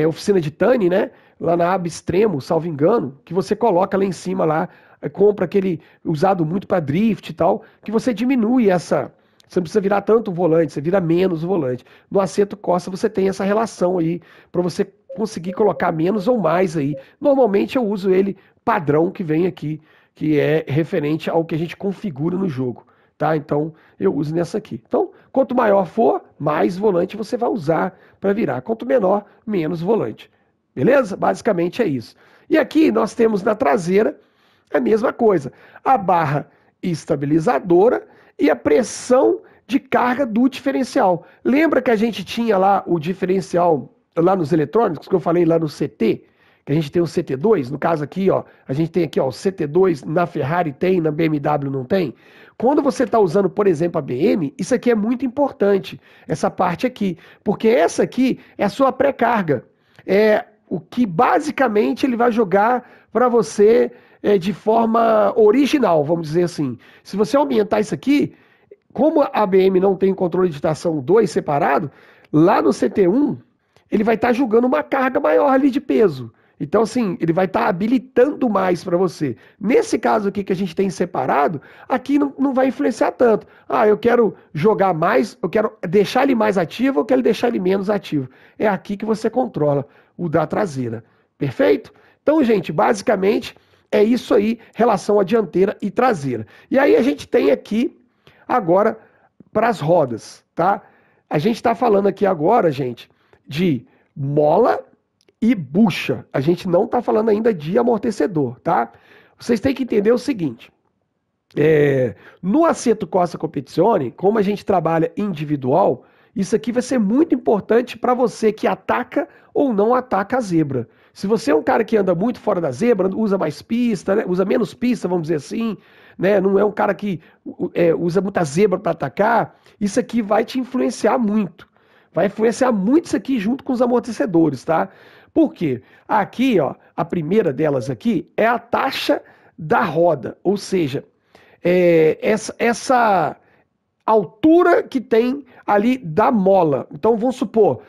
oficina de Tani, né? Lá na aba extremo, salvo engano, que você coloca lá em cima lá, compra aquele usado muito para drift e tal, que você diminui essa. Você não precisa virar tanto o volante, você vira menos o volante. No Assetto Corsa você tem essa relação aí para você conseguir colocar menos ou mais aí. Normalmente eu uso ele padrão que vem aqui, que é referente ao que a gente configura no jogo, tá? Então eu uso nessa aqui. Então, quanto maior for, mais volante você vai usar para virar. Quanto menor, menos volante. Beleza? Basicamente é isso. E aqui nós temos na traseira a mesma coisa. A barra estabilizadora e a pressão de carga do diferencial. Lembra que a gente tinha lá o diferencial lá nos eletrônicos, que eu falei lá no CT, que a gente tem o CT2, no caso aqui, ó, a gente tem aqui, ó, o CT2 na Ferrari tem, na BMW não tem. Quando você está usando, por exemplo, a BM, isso aqui é muito importante, essa parte aqui, porque essa aqui é a sua pré-carga. É o que basicamente ele vai jogar para você de forma original, vamos dizer assim. Se você aumentar isso aqui, como a BM não tem controle de tração 2 separado, lá no CT1, ele vai estar jogando uma carga maior ali de peso. Então, assim, ele vai estar habilitando mais para você. Nesse caso aqui que a gente tem separado, aqui não vai influenciar tanto. Ah, eu quero jogar mais, eu quero deixar ele mais ativo, eu quero deixar ele menos ativo. É aqui que você controla o da traseira. Perfeito? Então, gente, basicamente é isso aí, relação à dianteira e traseira. E aí a gente tem aqui, agora, para as rodas, tá? A gente está falando aqui agora, gente, de mola e bucha. A gente não está falando ainda de amortecedor, tá? Vocês têm que entender o seguinte. No Assetto Corsa Competizione, como a gente trabalha individual, isso aqui vai ser muito importante para você que ataca ou não ataca a zebra. Se você é um cara que anda muito fora da zebra, usa mais pista, né? Usa menos pista, vamos dizer assim, né? Não é um cara que usa muita zebra para atacar, isso aqui vai te influenciar muito. Vai influenciar muito isso aqui junto com os amortecedores, tá? Por quê? Aqui, ó, a primeira delas aqui é a taxa da roda, ou seja, essa altura que tem ali da mola. Então vamos supor,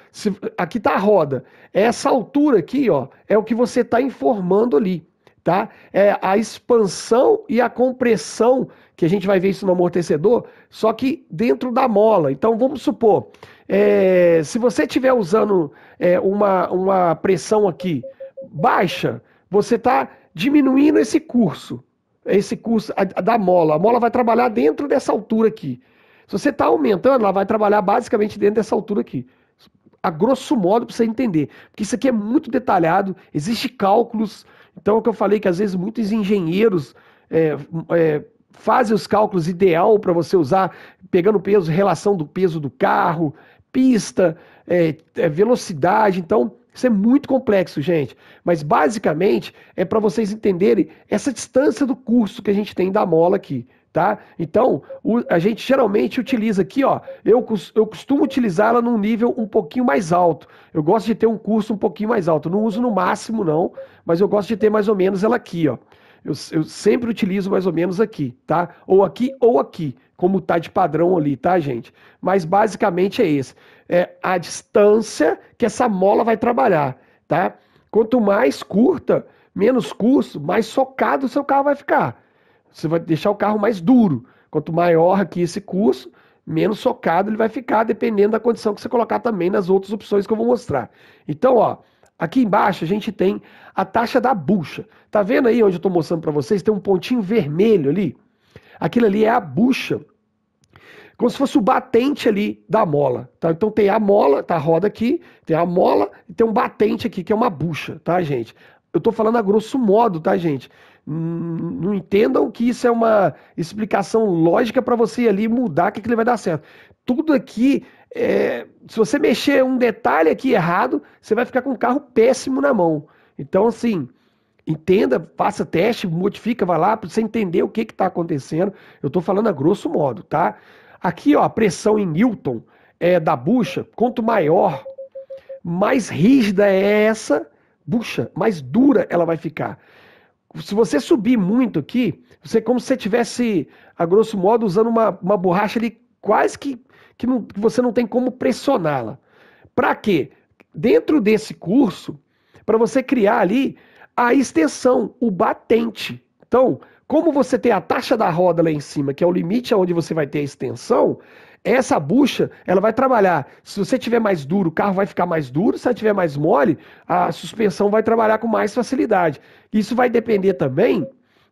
aqui está a roda, essa altura aqui, ó, é o que você está informando ali, tá? É a expansão e a compressão, que a gente vai ver isso no amortecedor, só que dentro da mola. Então vamos supor, se você estiver usando uma pressão aqui baixa, você está diminuindo esse curso da mola. A mola vai trabalhar dentro dessa altura aqui. Se você está aumentando, ela vai trabalhar basicamente dentro dessa altura aqui. A grosso modo, para você entender. Porque isso aqui é muito detalhado, existe cálculos. Então, é o que eu falei, que às vezes muitos engenheiros fazem os cálculos ideal para você usar, pegando peso, relação do peso do carro, pista, velocidade. Então, isso é muito complexo, gente. Mas, basicamente, é para vocês entenderem essa distância do curso que a gente tem da mola aqui. Tá? Então, a gente geralmente utiliza aqui, ó, eu costumo utilizá-la num nível um pouquinho mais alto. Eu gosto de ter um curso um pouquinho mais alto. Eu não uso no máximo, não, mas eu gosto de ter mais ou menos ela aqui, ó. Eu sempre utilizo mais ou menos aqui, tá? Ou aqui, como tá de padrão ali, tá, gente? Mas basicamente é esse. É a distância que essa mola vai trabalhar, tá? Quanto mais curta, menos curso, mais socado o seu carro vai ficar. Você vai deixar o carro mais duro. Quanto maior aqui esse curso, menos socado ele vai ficar, dependendo da condição que você colocar também nas outras opções que eu vou mostrar. Então, ó, aqui embaixo a gente tem a taxa da bucha. Tá vendo aí onde eu estou mostrando para vocês? Tem um pontinho vermelho ali. Aquilo ali é a bucha, como se fosse o batente ali da mola, tá? Então tem a mola, tá a roda aqui, tem a mola e tem um batente aqui, que é uma bucha, tá, gente? Eu tô falando a grosso modo, tá, gente? Não entendam que isso é uma explicação lógica para você ir ali mudar que ele vai dar certo. Tudo aqui, se você mexer um detalhe aqui errado, você vai ficar com um carro péssimo na mão. Então, assim, entenda, faça teste, modifica, vai lá para você entender o que está acontecendo. Eu estou falando a grosso modo, tá? Aqui, ó, a pressão em Newton da bucha, quanto maior, mais rígida é essa bucha, mais dura ela vai ficar. Se você subir muito aqui, você como se você estivesse, a grosso modo, usando uma borracha ali quase que você não tem como pressioná-la. Para quê? Dentro desse curso, para você criar ali a extensão, o batente. Então, como você tem a taxa da roda lá em cima, que é o limite onde você vai ter a extensão, essa bucha, ela vai trabalhar. Se você tiver mais duro, o carro vai ficar mais duro. Se ela tiver mais mole, a suspensão vai trabalhar com mais facilidade. Isso vai depender também,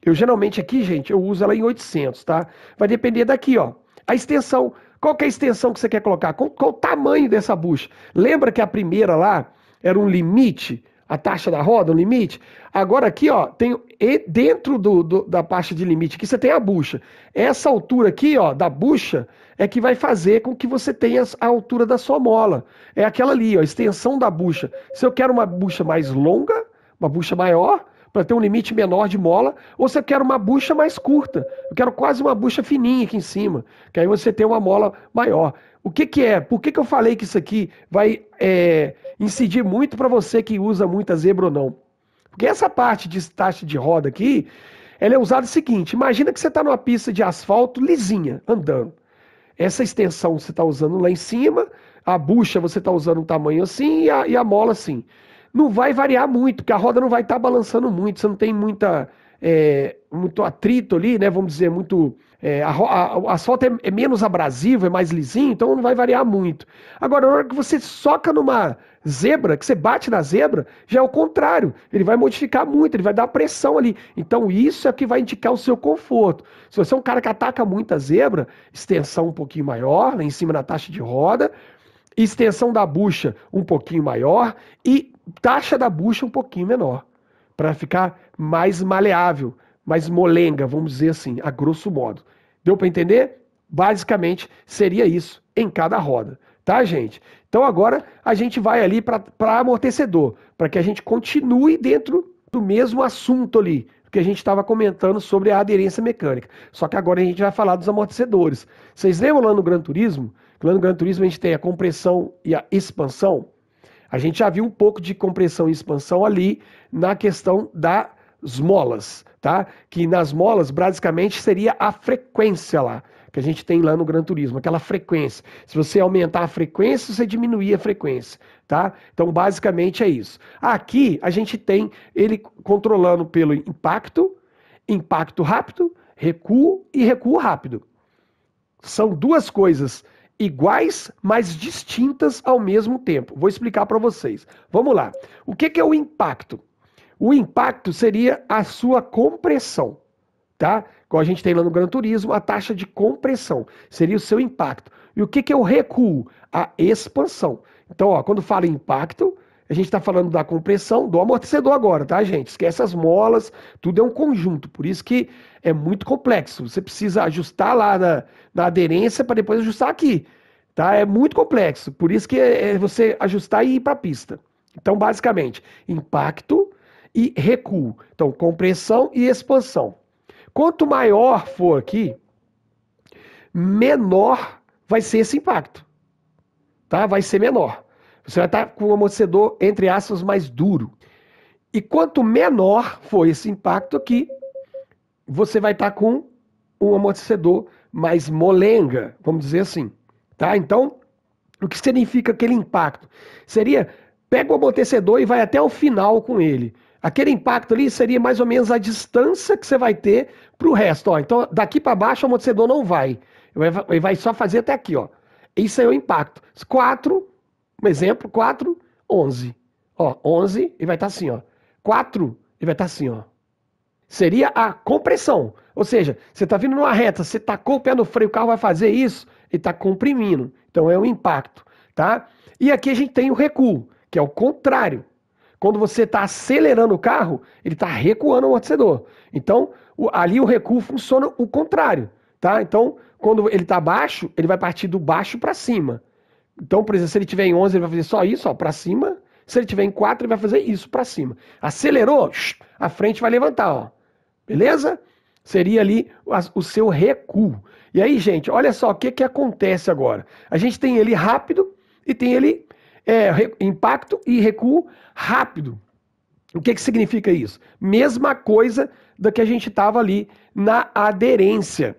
eu geralmente aqui, gente, eu uso ela em 800, tá? Vai depender daqui, ó, a extensão. Qual que é a extensão que você quer colocar? Qual o tamanho dessa bucha? Lembra que a primeira lá era um limite? A taxa da roda, o limite. Agora aqui, ó, tem dentro da faixa de limite aqui, você tem a bucha. Essa altura aqui, ó, da bucha, é que vai fazer com que você tenha a altura da sua mola. É aquela ali, ó, a extensão da bucha. Se eu quero uma bucha mais longa, uma bucha maior, para ter um limite menor de mola, ou se eu quero uma bucha mais curta. Eu quero quase uma bucha fininha aqui em cima, que aí você tem uma mola maior. O que é? Por que eu falei que isso aqui vai incidir muito para você que usa muita zebra ou não? Porque essa parte de taxa de roda aqui, ela é usada o seguinte, imagina que você está numa pista de asfalto lisinha, andando. Essa extensão você está usando lá em cima, a bucha você está usando um tamanho assim e a mola assim. Não vai variar muito, porque a roda não vai estar balançando muito, você não tem muito atrito ali, né? Vamos dizer, muito. O asfalto é menos abrasivo, é mais lisinho, então não vai variar muito. Agora, na hora que você soca numa zebra, que você bate na zebra, já é o contrário. Ele vai modificar muito, ele vai dar pressão ali. Então, isso é o que vai indicar o seu conforto. Se você é um cara que ataca muito a zebra, extensão um pouquinho maior, lá em cima na taxa de roda, extensão da bucha um pouquinho maior e taxa da bucha um pouquinho menor, para ficar mais maleável, mais molenga, vamos dizer assim, a grosso modo. Deu para entender? Basicamente seria isso em cada roda, tá, gente? Então agora a gente vai ali para amortecedor, para que a gente continue dentro do mesmo assunto ali, que a gente estava comentando sobre a aderência mecânica. Só que agora a gente vai falar dos amortecedores. Vocês lembram lá no Gran Turismo? Lá no Gran Turismo a gente tem a compressão e a expansão. A gente já viu um pouco de compressão e expansão ali na questão das molas, tá? Que nas molas, basicamente, seria a frequência lá, que a gente tem lá no Gran Turismo, aquela frequência. Se você aumentar a frequência, você diminuir a frequência, tá? Então, basicamente é isso. Aqui, a gente tem ele controlando pelo impacto rápido, recuo e recuo rápido. São duas coisas iguais, mas distintas ao mesmo tempo. Vou explicar para vocês. Vamos lá. O que é o impacto? O impacto seria a sua compressão, tá? Como a gente tem lá no Gran Turismo, a taxa de compressão seria o seu impacto. E o que é o recuo? A expansão. Então, ó, quando fala em impacto, a gente está falando da compressão, do amortecedor agora, tá, gente? Esquece as molas, tudo é um conjunto. Por isso que é muito complexo. Você precisa ajustar lá na aderência para depois ajustar aqui, tá? É muito complexo. Por isso que é você ajustar e ir para a pista. Então, basicamente, impacto e recuo. Então, compressão e expansão. Quanto maior for aqui, menor vai ser esse impacto, tá? Vai ser menor. Você vai estar com o amortecedor, entre aspas, mais duro. E quanto menor for esse impacto aqui, você vai estar com um amortecedor mais molenga, vamos dizer assim, tá? Então, o que significa aquele impacto? Seria, pega o amortecedor e vai até o final com ele. Aquele impacto ali seria mais ou menos a distância que você vai ter para o resto. Ó. Então, daqui para baixo o amortecedor não vai. Ele vai só fazer até aqui, ó. Isso aí é o impacto. 4, um exemplo, 4, 11. Ó, 11 e vai estar assim, ó. 4 e vai estar assim, ó. Seria a compressão. Ou seja, você está vindo numa reta, você tacou o pé no freio, o carro vai fazer isso, ele está comprimindo. Então é o impacto, tá? E aqui a gente tem o recuo, que é o contrário. Quando você está acelerando o carro, ele está recuando o amortecedor. Então, ali o recuo funciona o contrário, tá? Então, quando ele está baixo, ele vai partir do baixo para cima. Então, por exemplo, se ele tiver em 11, ele vai fazer só isso, ó, para cima. Se ele tiver em 4, ele vai fazer isso para cima. Acelerou, a frente vai levantar, ó. Beleza? Seria ali o seu recuo. E aí, gente, olha só o que acontece agora. A gente tem ele rápido e tem ele impacto e recuo rápido. O que significa isso? Mesma coisa da que a gente estava ali na aderência.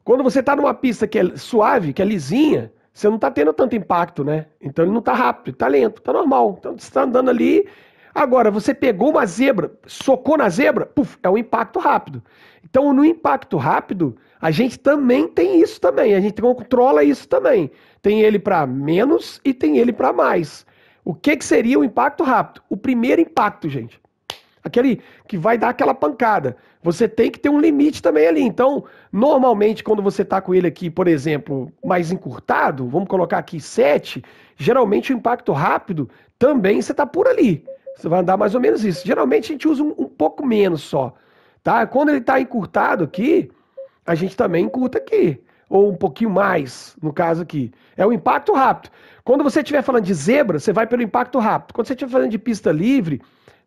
Quando você está numa pista que é suave, que é lisinha, você não está tendo tanto impacto, né? Então ele não está rápido, está lento, está normal. Então você está andando ali. Agora, você pegou uma zebra, socou na zebra, puf, é um impacto rápido. Então, no impacto rápido, a gente também tem isso também. A gente controla isso também. Tem ele para menos e tem ele para mais. O que seria o impacto rápido? O primeiro impacto, gente. Aquele que vai dar aquela pancada. Você tem que ter um limite também ali. Então, normalmente, quando você está com ele aqui, por exemplo, mais encurtado, vamos colocar aqui 7, geralmente o impacto rápido também você está por ali. Você vai andar mais ou menos isso. Geralmente a gente usa um pouco menos só. Tá? Quando ele está encurtado aqui, a gente também encurta aqui. Ou um pouquinho mais, no caso aqui. É o impacto rápido. Quando você estiver falando de zebra, você vai pelo impacto rápido. Quando você estiver falando de pista livre,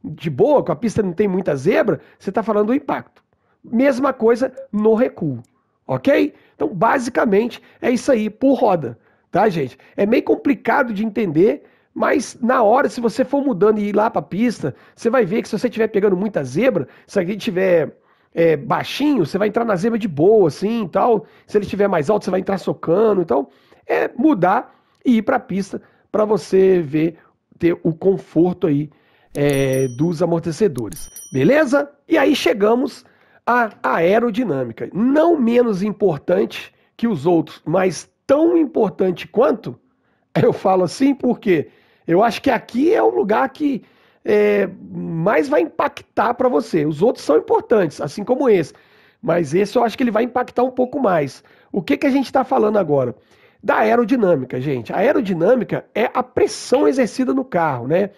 de boa, com a pista não tem muita zebra, você está falando do impacto. Mesma coisa no recuo. Ok? Então, basicamente, é isso aí por roda. Tá, gente? É meio complicado de entender, mas na hora, se você for mudando e ir lá para a pista, você vai ver que se você estiver pegando muita zebra, se aqui estiver baixinho, você vai entrar na zebra de boa, assim, e tal. Se ele estiver mais alto, você vai entrar socando. Então, é mudar e ir para a pista para você ver, ter o conforto aí dos amortecedores. Beleza? E aí chegamos à aerodinâmica. Não menos importante que os outros, mas tão importante quanto, eu falo assim porque eu acho que aqui é o lugar que mais vai impactar para você. Os outros são importantes, assim como esse. Mas esse eu acho que ele vai impactar um pouco mais. O que a gente está falando agora? Da aerodinâmica, gente. A aerodinâmica é a pressão exercida no carro, né?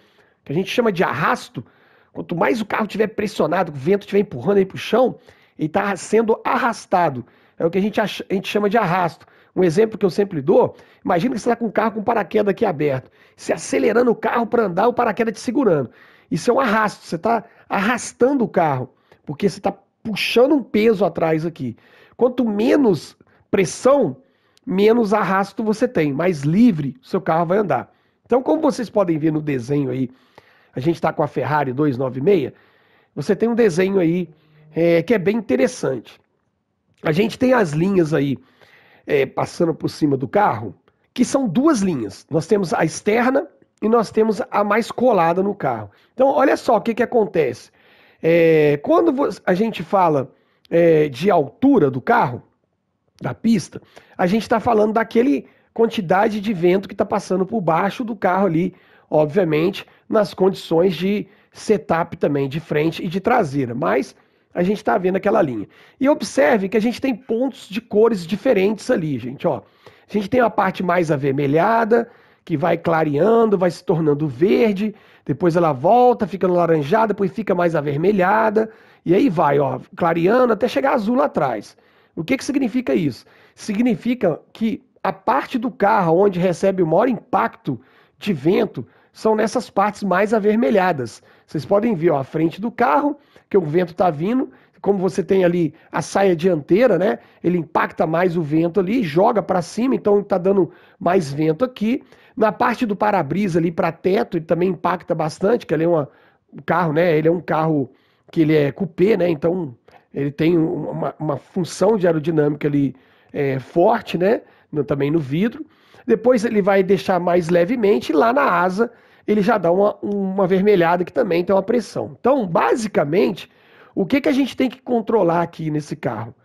Que a gente chama de arrasto. Quanto mais o carro estiver pressionado, o vento estiver empurrando ele para o chão, ele está sendo arrastado. É o que a gente chama de arrasto. Um exemplo que eu sempre dou, imagina que você está com o carro com o paraquedas aqui aberto. Você acelerando o carro para andar, o paraquedas te segurando. Isso é um arrasto, você está arrastando o carro, porque você está puxando um peso atrás aqui. Quanto menos pressão, menos arrasto você tem, mais livre o seu carro vai andar. Então, como vocês podem ver no desenho aí, a gente está com a Ferrari 296, você tem um desenho aí que é bem interessante. A gente tem as linhas aí passando por cima do carro, que são duas linhas. Nós temos a externa e nós temos a mais colada no carro. Então, olha só o que acontece. Quando a gente fala de altura do carro, da pista, a gente está falando daquele quantidade de vento que está passando por baixo do carro ali, obviamente, nas condições de setup também, de frente e de traseira. Mas a gente está vendo aquela linha. E observe que a gente tem pontos de cores diferentes ali, gente. Ó. A gente tem a parte mais avermelhada, que vai clareando, vai se tornando verde, depois ela volta, fica laranjada, depois fica mais avermelhada, e aí vai, ó, clareando até chegar azul lá atrás. O que significa isso? Significa que a parte do carro onde recebe o maior impacto de vento são nessas partes mais avermelhadas. Vocês podem ver, ó, a frente do carro, que o vento está vindo, como você tem ali a saia dianteira, né? Ele impacta mais o vento ali, joga para cima, então está dando mais vento aqui. Na parte do para-brisa ali para teto, ele também impacta bastante, que ele é um carro, né? Ele é um carro que ele é coupé, né? Então Ele tem uma função de aerodinâmica ali forte, né? Também no vidro. Depois ele vai deixar mais levemente, e lá na asa ele já dá uma vermelhada que também tem uma pressão. Então, basicamente, o que a gente tem que controlar aqui nesse carro?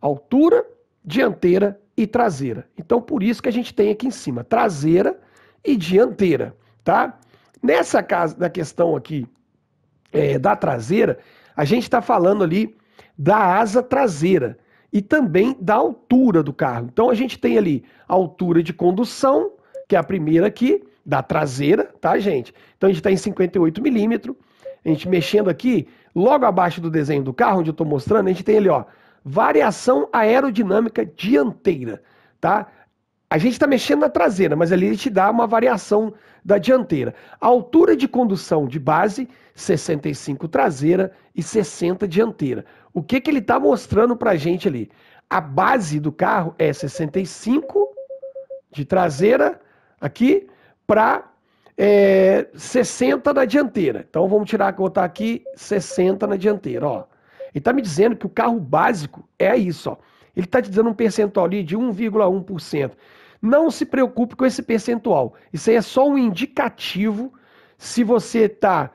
Altura, dianteira e traseira. Então, por isso que a gente tem aqui em cima traseira e dianteira, tá? Na questão aqui da traseira, a gente está falando ali da asa traseira e também da altura do carro. Então a gente tem ali a altura de condução, que é a primeira aqui, da traseira, tá, gente? Então a gente está em 58 milímetros. A gente mexendo aqui, logo abaixo do desenho do carro, onde eu estou mostrando, a gente tem ali, ó, variação aerodinâmica dianteira, tá? A gente está mexendo na traseira, mas ali ele te dá uma variação da dianteira. A altura de condução de base, 65 traseira e 60 dianteira. O que ele está mostrando para a gente ali? A base do carro é 65 de traseira aqui para 60 na dianteira. Então vamos botar aqui 60 na dianteira, ó. Ele está me dizendo que o carro básico é isso, ó. Ele está te dando um percentual ali de 1,1%. Não se preocupe com esse percentual. Isso aí é só um indicativo se você está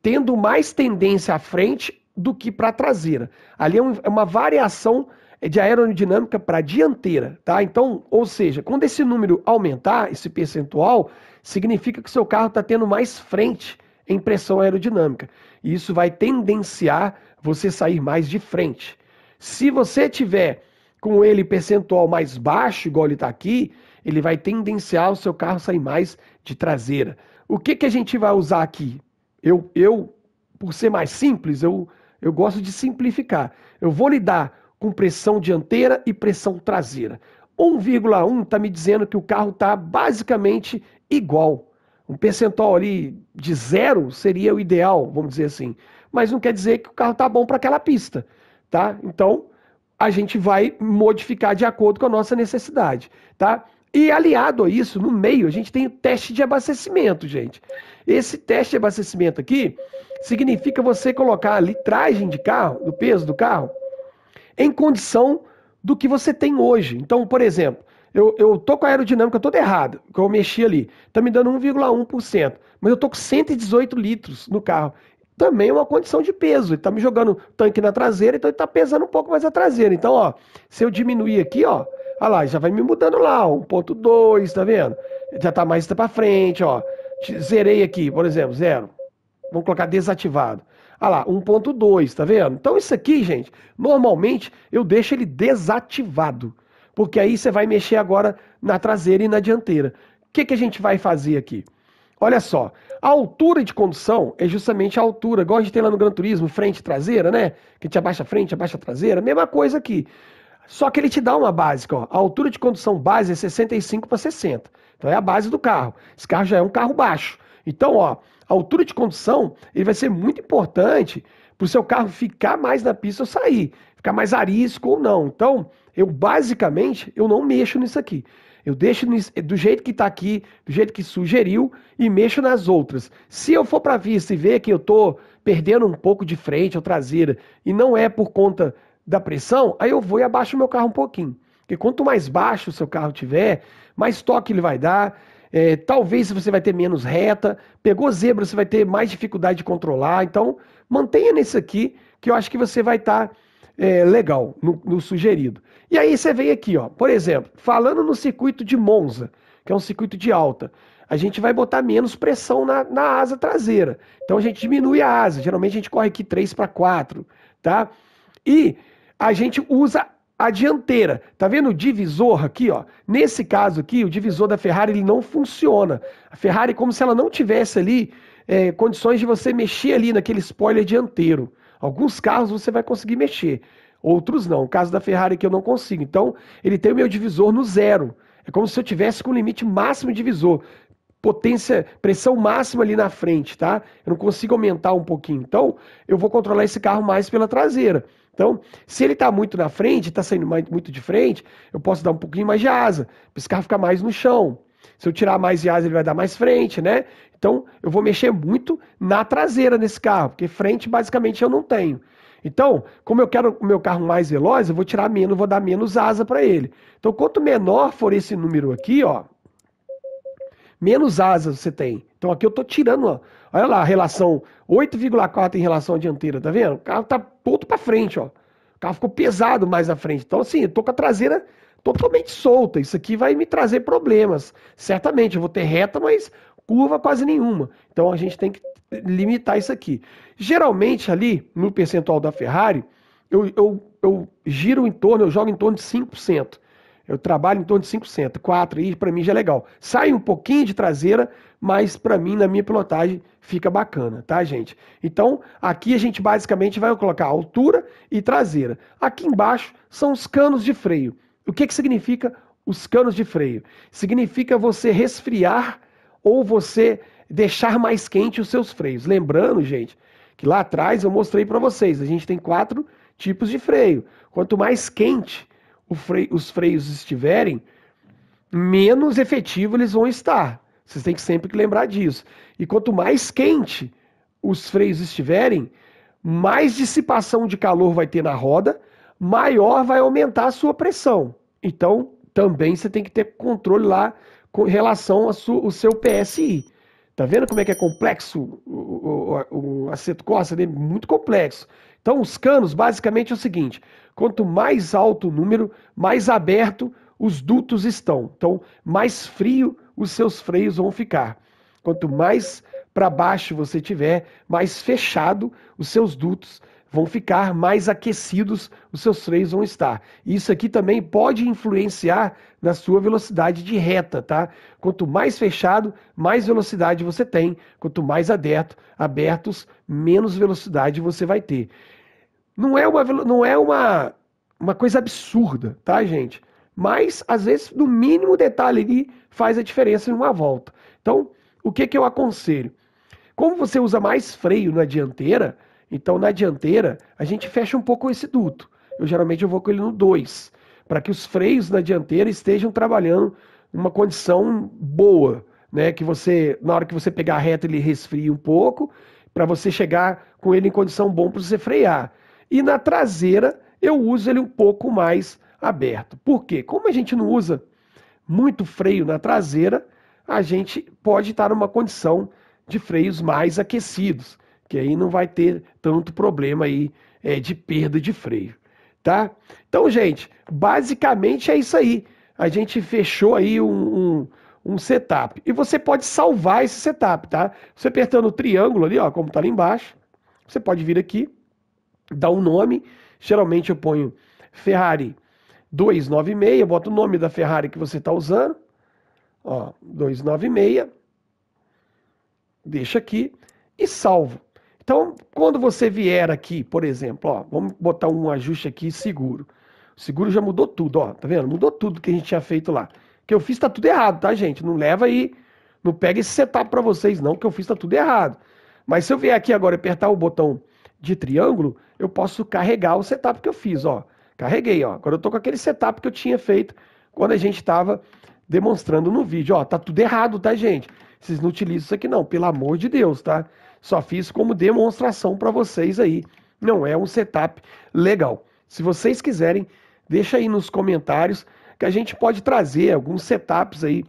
tendo mais tendência à frente do que para a traseira. Ali é uma variação de aerodinâmica para a dianteira, tá? Então, ou seja, quando esse número aumentar, esse percentual, significa que o seu carro está tendo mais frente em pressão aerodinâmica. E isso vai tendenciar você sair mais de frente. Se você tiver com ele percentual mais baixo, igual ele está aqui, ele vai tendenciar o seu carro a sair mais de traseira. O que a gente vai usar aqui? Eu por ser mais simples, eu gosto de simplificar. Eu vou lidar com pressão dianteira e pressão traseira. 1,1 está me dizendo que o carro está basicamente igual. Um percentual ali de 0 seria o ideal, vamos dizer assim. Mas não quer dizer que o carro está bom para aquela pista, tá? Então, a gente vai modificar de acordo com a nossa necessidade, tá? E aliado a isso, no meio, a gente tem o teste de abastecimento, gente. Esse teste de abastecimento aqui significa você colocar a litragem de carro, do peso do carro, em condição do que você tem hoje. Então, por exemplo, eu tô com a aerodinâmica toda errada, que eu mexi ali, tá me dando 1,1%, mas eu tô com 118 litros no carro. Também é uma condição de peso, ele tá me jogando tanque na traseira, então ele tá pesando um pouco mais a traseira. Então, ó, se eu diminuir aqui, ó lá, já vai me mudando lá, 1,2, tá vendo? Já tá mais para frente, ó. Zerei aqui, por exemplo, 0. Vamos colocar desativado. Lá, 1,2, tá vendo? Então isso aqui, gente, normalmente eu deixo ele desativado, porque aí você vai mexer agora na traseira e na dianteira. O que a gente vai fazer aqui? Olha só, a altura de condução é justamente a altura, igual a gente tem lá no Gran Turismo, frente e traseira, né? Que a gente abaixa a frente, abaixa a traseira, mesma coisa aqui. Só que ele te dá uma básica, ó. A altura de condução base é 65 para 60. Então é a base do carro. Esse carro já é um carro baixo. Então, ó, a altura de condução ele vai ser muito importante para o seu carro ficar mais na pista ou sair, ficar mais arisco ou não. Então, basicamente, eu não mexo nisso aqui. Eu deixo do jeito que está aqui, do jeito que sugeriu, e mexo nas outras. Se eu for para a pista e ver que eu estou perdendo um pouco de frente ou traseira, e não é por conta da pressão, aí eu vou e abaixo o meu carro um pouquinho. Porque quanto mais baixo o seu carro tiver, mais toque ele vai dar. Talvez você vai ter menos reta. Pegou zebra, você vai ter mais dificuldade de controlar. Então, mantenha nesse aqui, que eu acho que você vai estar legal no sugerido. E aí você vem aqui, ó, por exemplo, falando no circuito de Monza, que é um circuito de alta, a gente vai botar menos pressão na asa traseira. Então a gente diminui a asa. Geralmente a gente corre aqui 3 para 4, tá? E a gente usa a dianteira. Tá vendo o divisor aqui, ó? Nesse caso aqui, o divisor da Ferrari ele não funciona. A Ferrari é como se ela não tivesse ali condições de você mexer ali naquele spoiler dianteiro. Alguns carros você vai conseguir mexer, outros não. O caso da Ferrari que eu não consigo. Então, ele tem o meu divisor no 0. É como se eu tivesse com o limite máximo de divisor. Pressão máxima ali na frente, tá? Eu não consigo aumentar um pouquinho. Então, eu vou controlar esse carro mais pela traseira. Então, se ele está muito na frente, está saindo muito de frente, eu posso dar um pouquinho mais de asa, para esse carro ficar mais no chão. Se eu tirar mais de asa, ele vai dar mais frente, né? Então, eu vou mexer muito na traseira desse carro, porque frente, basicamente, eu não tenho. Então, como eu quero o meu carro mais veloz, eu vou tirar menos, vou dar menos asa para ele. Então, quanto menor for esse número aqui, ó, menos asas você tem. Então aqui eu tô tirando, ó. Olha lá, a relação 8,4 em relação à dianteira, tá vendo? O carro tá todo para frente, ó. O carro ficou pesado mais à frente. Então assim, eu tô com a traseira totalmente solta. Isso aqui vai me trazer problemas. Certamente, eu vou ter reta, mas curva quase nenhuma. Então a gente tem que limitar isso aqui. Geralmente ali, no percentual da Ferrari, eu giro em torno, eu jogo em torno de 5%. Eu trabalho em torno de 5%, 4% aí para mim já é legal. Sai um pouquinho de traseira, mas para mim, na minha pilotagem, fica bacana, tá, gente? Então, aqui a gente basicamente vai colocar altura e traseira. Aqui embaixo são os canos de freio. O que significa os canos de freio? Significa você resfriar ou você deixar mais quente os seus freios. Lembrando, gente, que lá atrás eu mostrei para vocês, a gente tem 4 tipos de freio. Quanto mais quente os freios estiverem, menos efetivo eles vão estar. Vocês têm que sempre lembrar disso. E quanto mais quente os freios estiverem, mais dissipação de calor vai ter na roda, maior vai aumentar a sua pressão. Então, também você tem que ter controle lá com relação ao seu PSI. Tá vendo como é que é complexo o Assetto Corsa? É muito complexo. Então, os canos, basicamente, é o seguinte: quanto mais alto o número, mais aberto os dutos estão. Então, mais frio os seus freios vão ficar. Quanto mais para baixo você tiver, mais fechado os seus dutos vão ficar, mais aquecidos os seus freios vão estar. Isso aqui também pode influenciar na sua velocidade de reta, tá? Quanto mais fechado, mais velocidade você tem. Quanto mais abertos, menos velocidade você vai ter. Não é uma coisa absurda, tá, gente? Mas, às vezes, no mínimo detalhe ali faz a diferença em uma volta. Então, o que eu aconselho? Como você usa mais freio na dianteira, então na dianteira a gente fecha um pouco esse duto. Geralmente eu vou com ele no 2, para que os freios na dianteira estejam trabalhando uma condição boa, né? Que você, na hora que você pegar a reta, ele resfrie um pouco, para você chegar com ele em condição boa para você frear. E na traseira eu uso ele um pouco mais aberto. Por quê? Como a gente não usa muito freio na traseira, a gente pode estar numa condição de freios mais aquecidos, que aí não vai ter tanto problema aí de perda de freio, tá? Então, gente, basicamente é isso aí. A gente fechou aí um setup. E você pode salvar esse setup, tá? Você apertando o triângulo ali, ó, como tá ali embaixo, você pode vir aqui, dar um nome. Geralmente eu ponho Ferrari 296, boto o nome da Ferrari que você está usando, ó, 296, deixa aqui e salvo. Então, quando você vier aqui, por exemplo, ó, vamos botar um ajuste aqui seguro. O seguro já mudou tudo, ó, tá vendo? Mudou tudo que a gente tinha feito lá. O que eu fiz tá tudo errado, tá, gente? Não leva aí, não pega esse setup para vocês não, que eu fiz tá tudo errado. Mas se eu vier aqui agora e apertar o botão de triângulo, eu posso carregar o setup que eu fiz, ó. Carreguei, ó. Agora eu tô com aquele setup que eu tinha feito quando a gente estava demonstrando no vídeo. Ó, tá tudo errado, tá, gente? Vocês não utilizam isso aqui não, pelo amor de Deus, tá? Só fiz como demonstração para vocês aí. Não é um setup legal. Se vocês quiserem, deixa aí nos comentários que a gente pode trazer alguns setups aí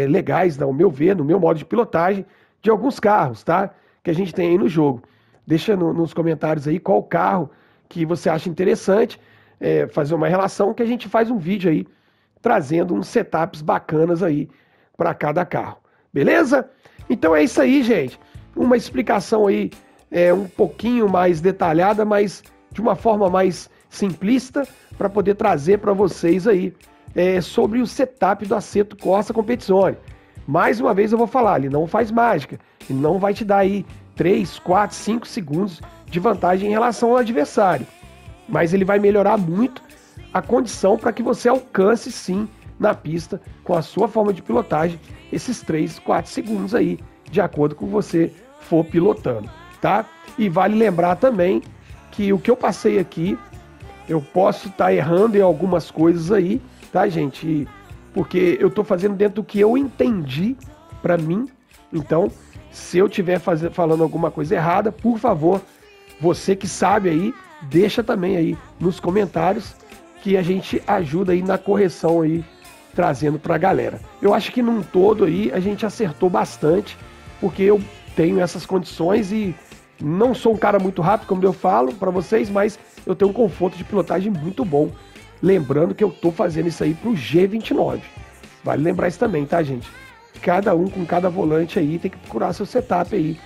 legais, ao meu ver, no meu modo de pilotagem, de alguns carros, tá? Que a gente tem aí no jogo. Deixa nos comentários aí qual carro que você acha interessante, fazer uma relação, que a gente faz um vídeo aí trazendo uns setups bacanas aí para cada carro. Beleza? Então é isso aí, gente. Uma explicação aí um pouquinho mais detalhada, mas de uma forma mais simplista, para poder trazer para vocês aí sobre o setup do Assetto Corsa Competizione. Mais uma vez eu vou falar, ele não faz mágica, ele não vai te dar aí 3, 4, 5 segundos de vantagem em relação ao adversário. Mas ele vai melhorar muito a condição para que você alcance sim na pista com a sua forma de pilotagem esses 3, 4 segundos aí, de acordo com você for pilotando, tá? E vale lembrar também que o que eu passei aqui, eu posso estar errando em algumas coisas aí, tá, gente? Porque eu tô fazendo dentro do que eu entendi para mim. Então, se eu estiver falando alguma coisa errada, por favor, Você que sabe aí, deixa também aí nos comentários que a gente ajuda aí na correção aí, trazendo pra galera. Eu acho que num todo aí a gente acertou bastante, porque eu tenho essas condições e não sou um cara muito rápido, como eu falo pra vocês, mas eu tenho um conforto de pilotagem muito bom. Lembrando que eu tô fazendo isso aí pro G29. Vale lembrar isso também, tá, gente? Cada um com cada volante aí tem que procurar seu setup aí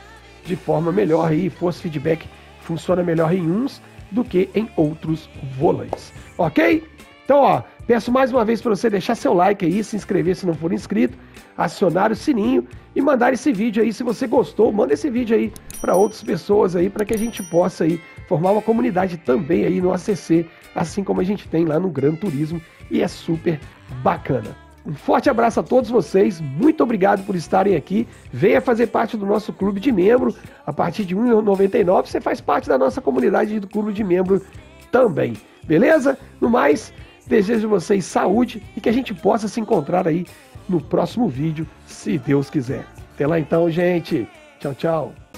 de forma melhor aí. Force feedback funciona melhor em uns do que em outros volantes. Ok? Então, ó, peço mais uma vez para você deixar seu like aí, se inscrever se não for inscrito, acionar o sininho e mandar esse vídeo aí se você gostou. Manda esse vídeo aí para outras pessoas aí, para que a gente possa aí formar uma comunidade também aí no ACC, assim como a gente tem lá no Gran Turismo, e é super bacana. Um forte abraço a todos vocês, muito obrigado por estarem aqui. Venha fazer parte do nosso clube de membro. A partir de R$ 1,99 você faz parte da nossa comunidade do clube de membro também. Beleza? No mais, desejo a vocês saúde e que a gente possa se encontrar aí no próximo vídeo, se Deus quiser. Até lá então, gente. Tchau, tchau.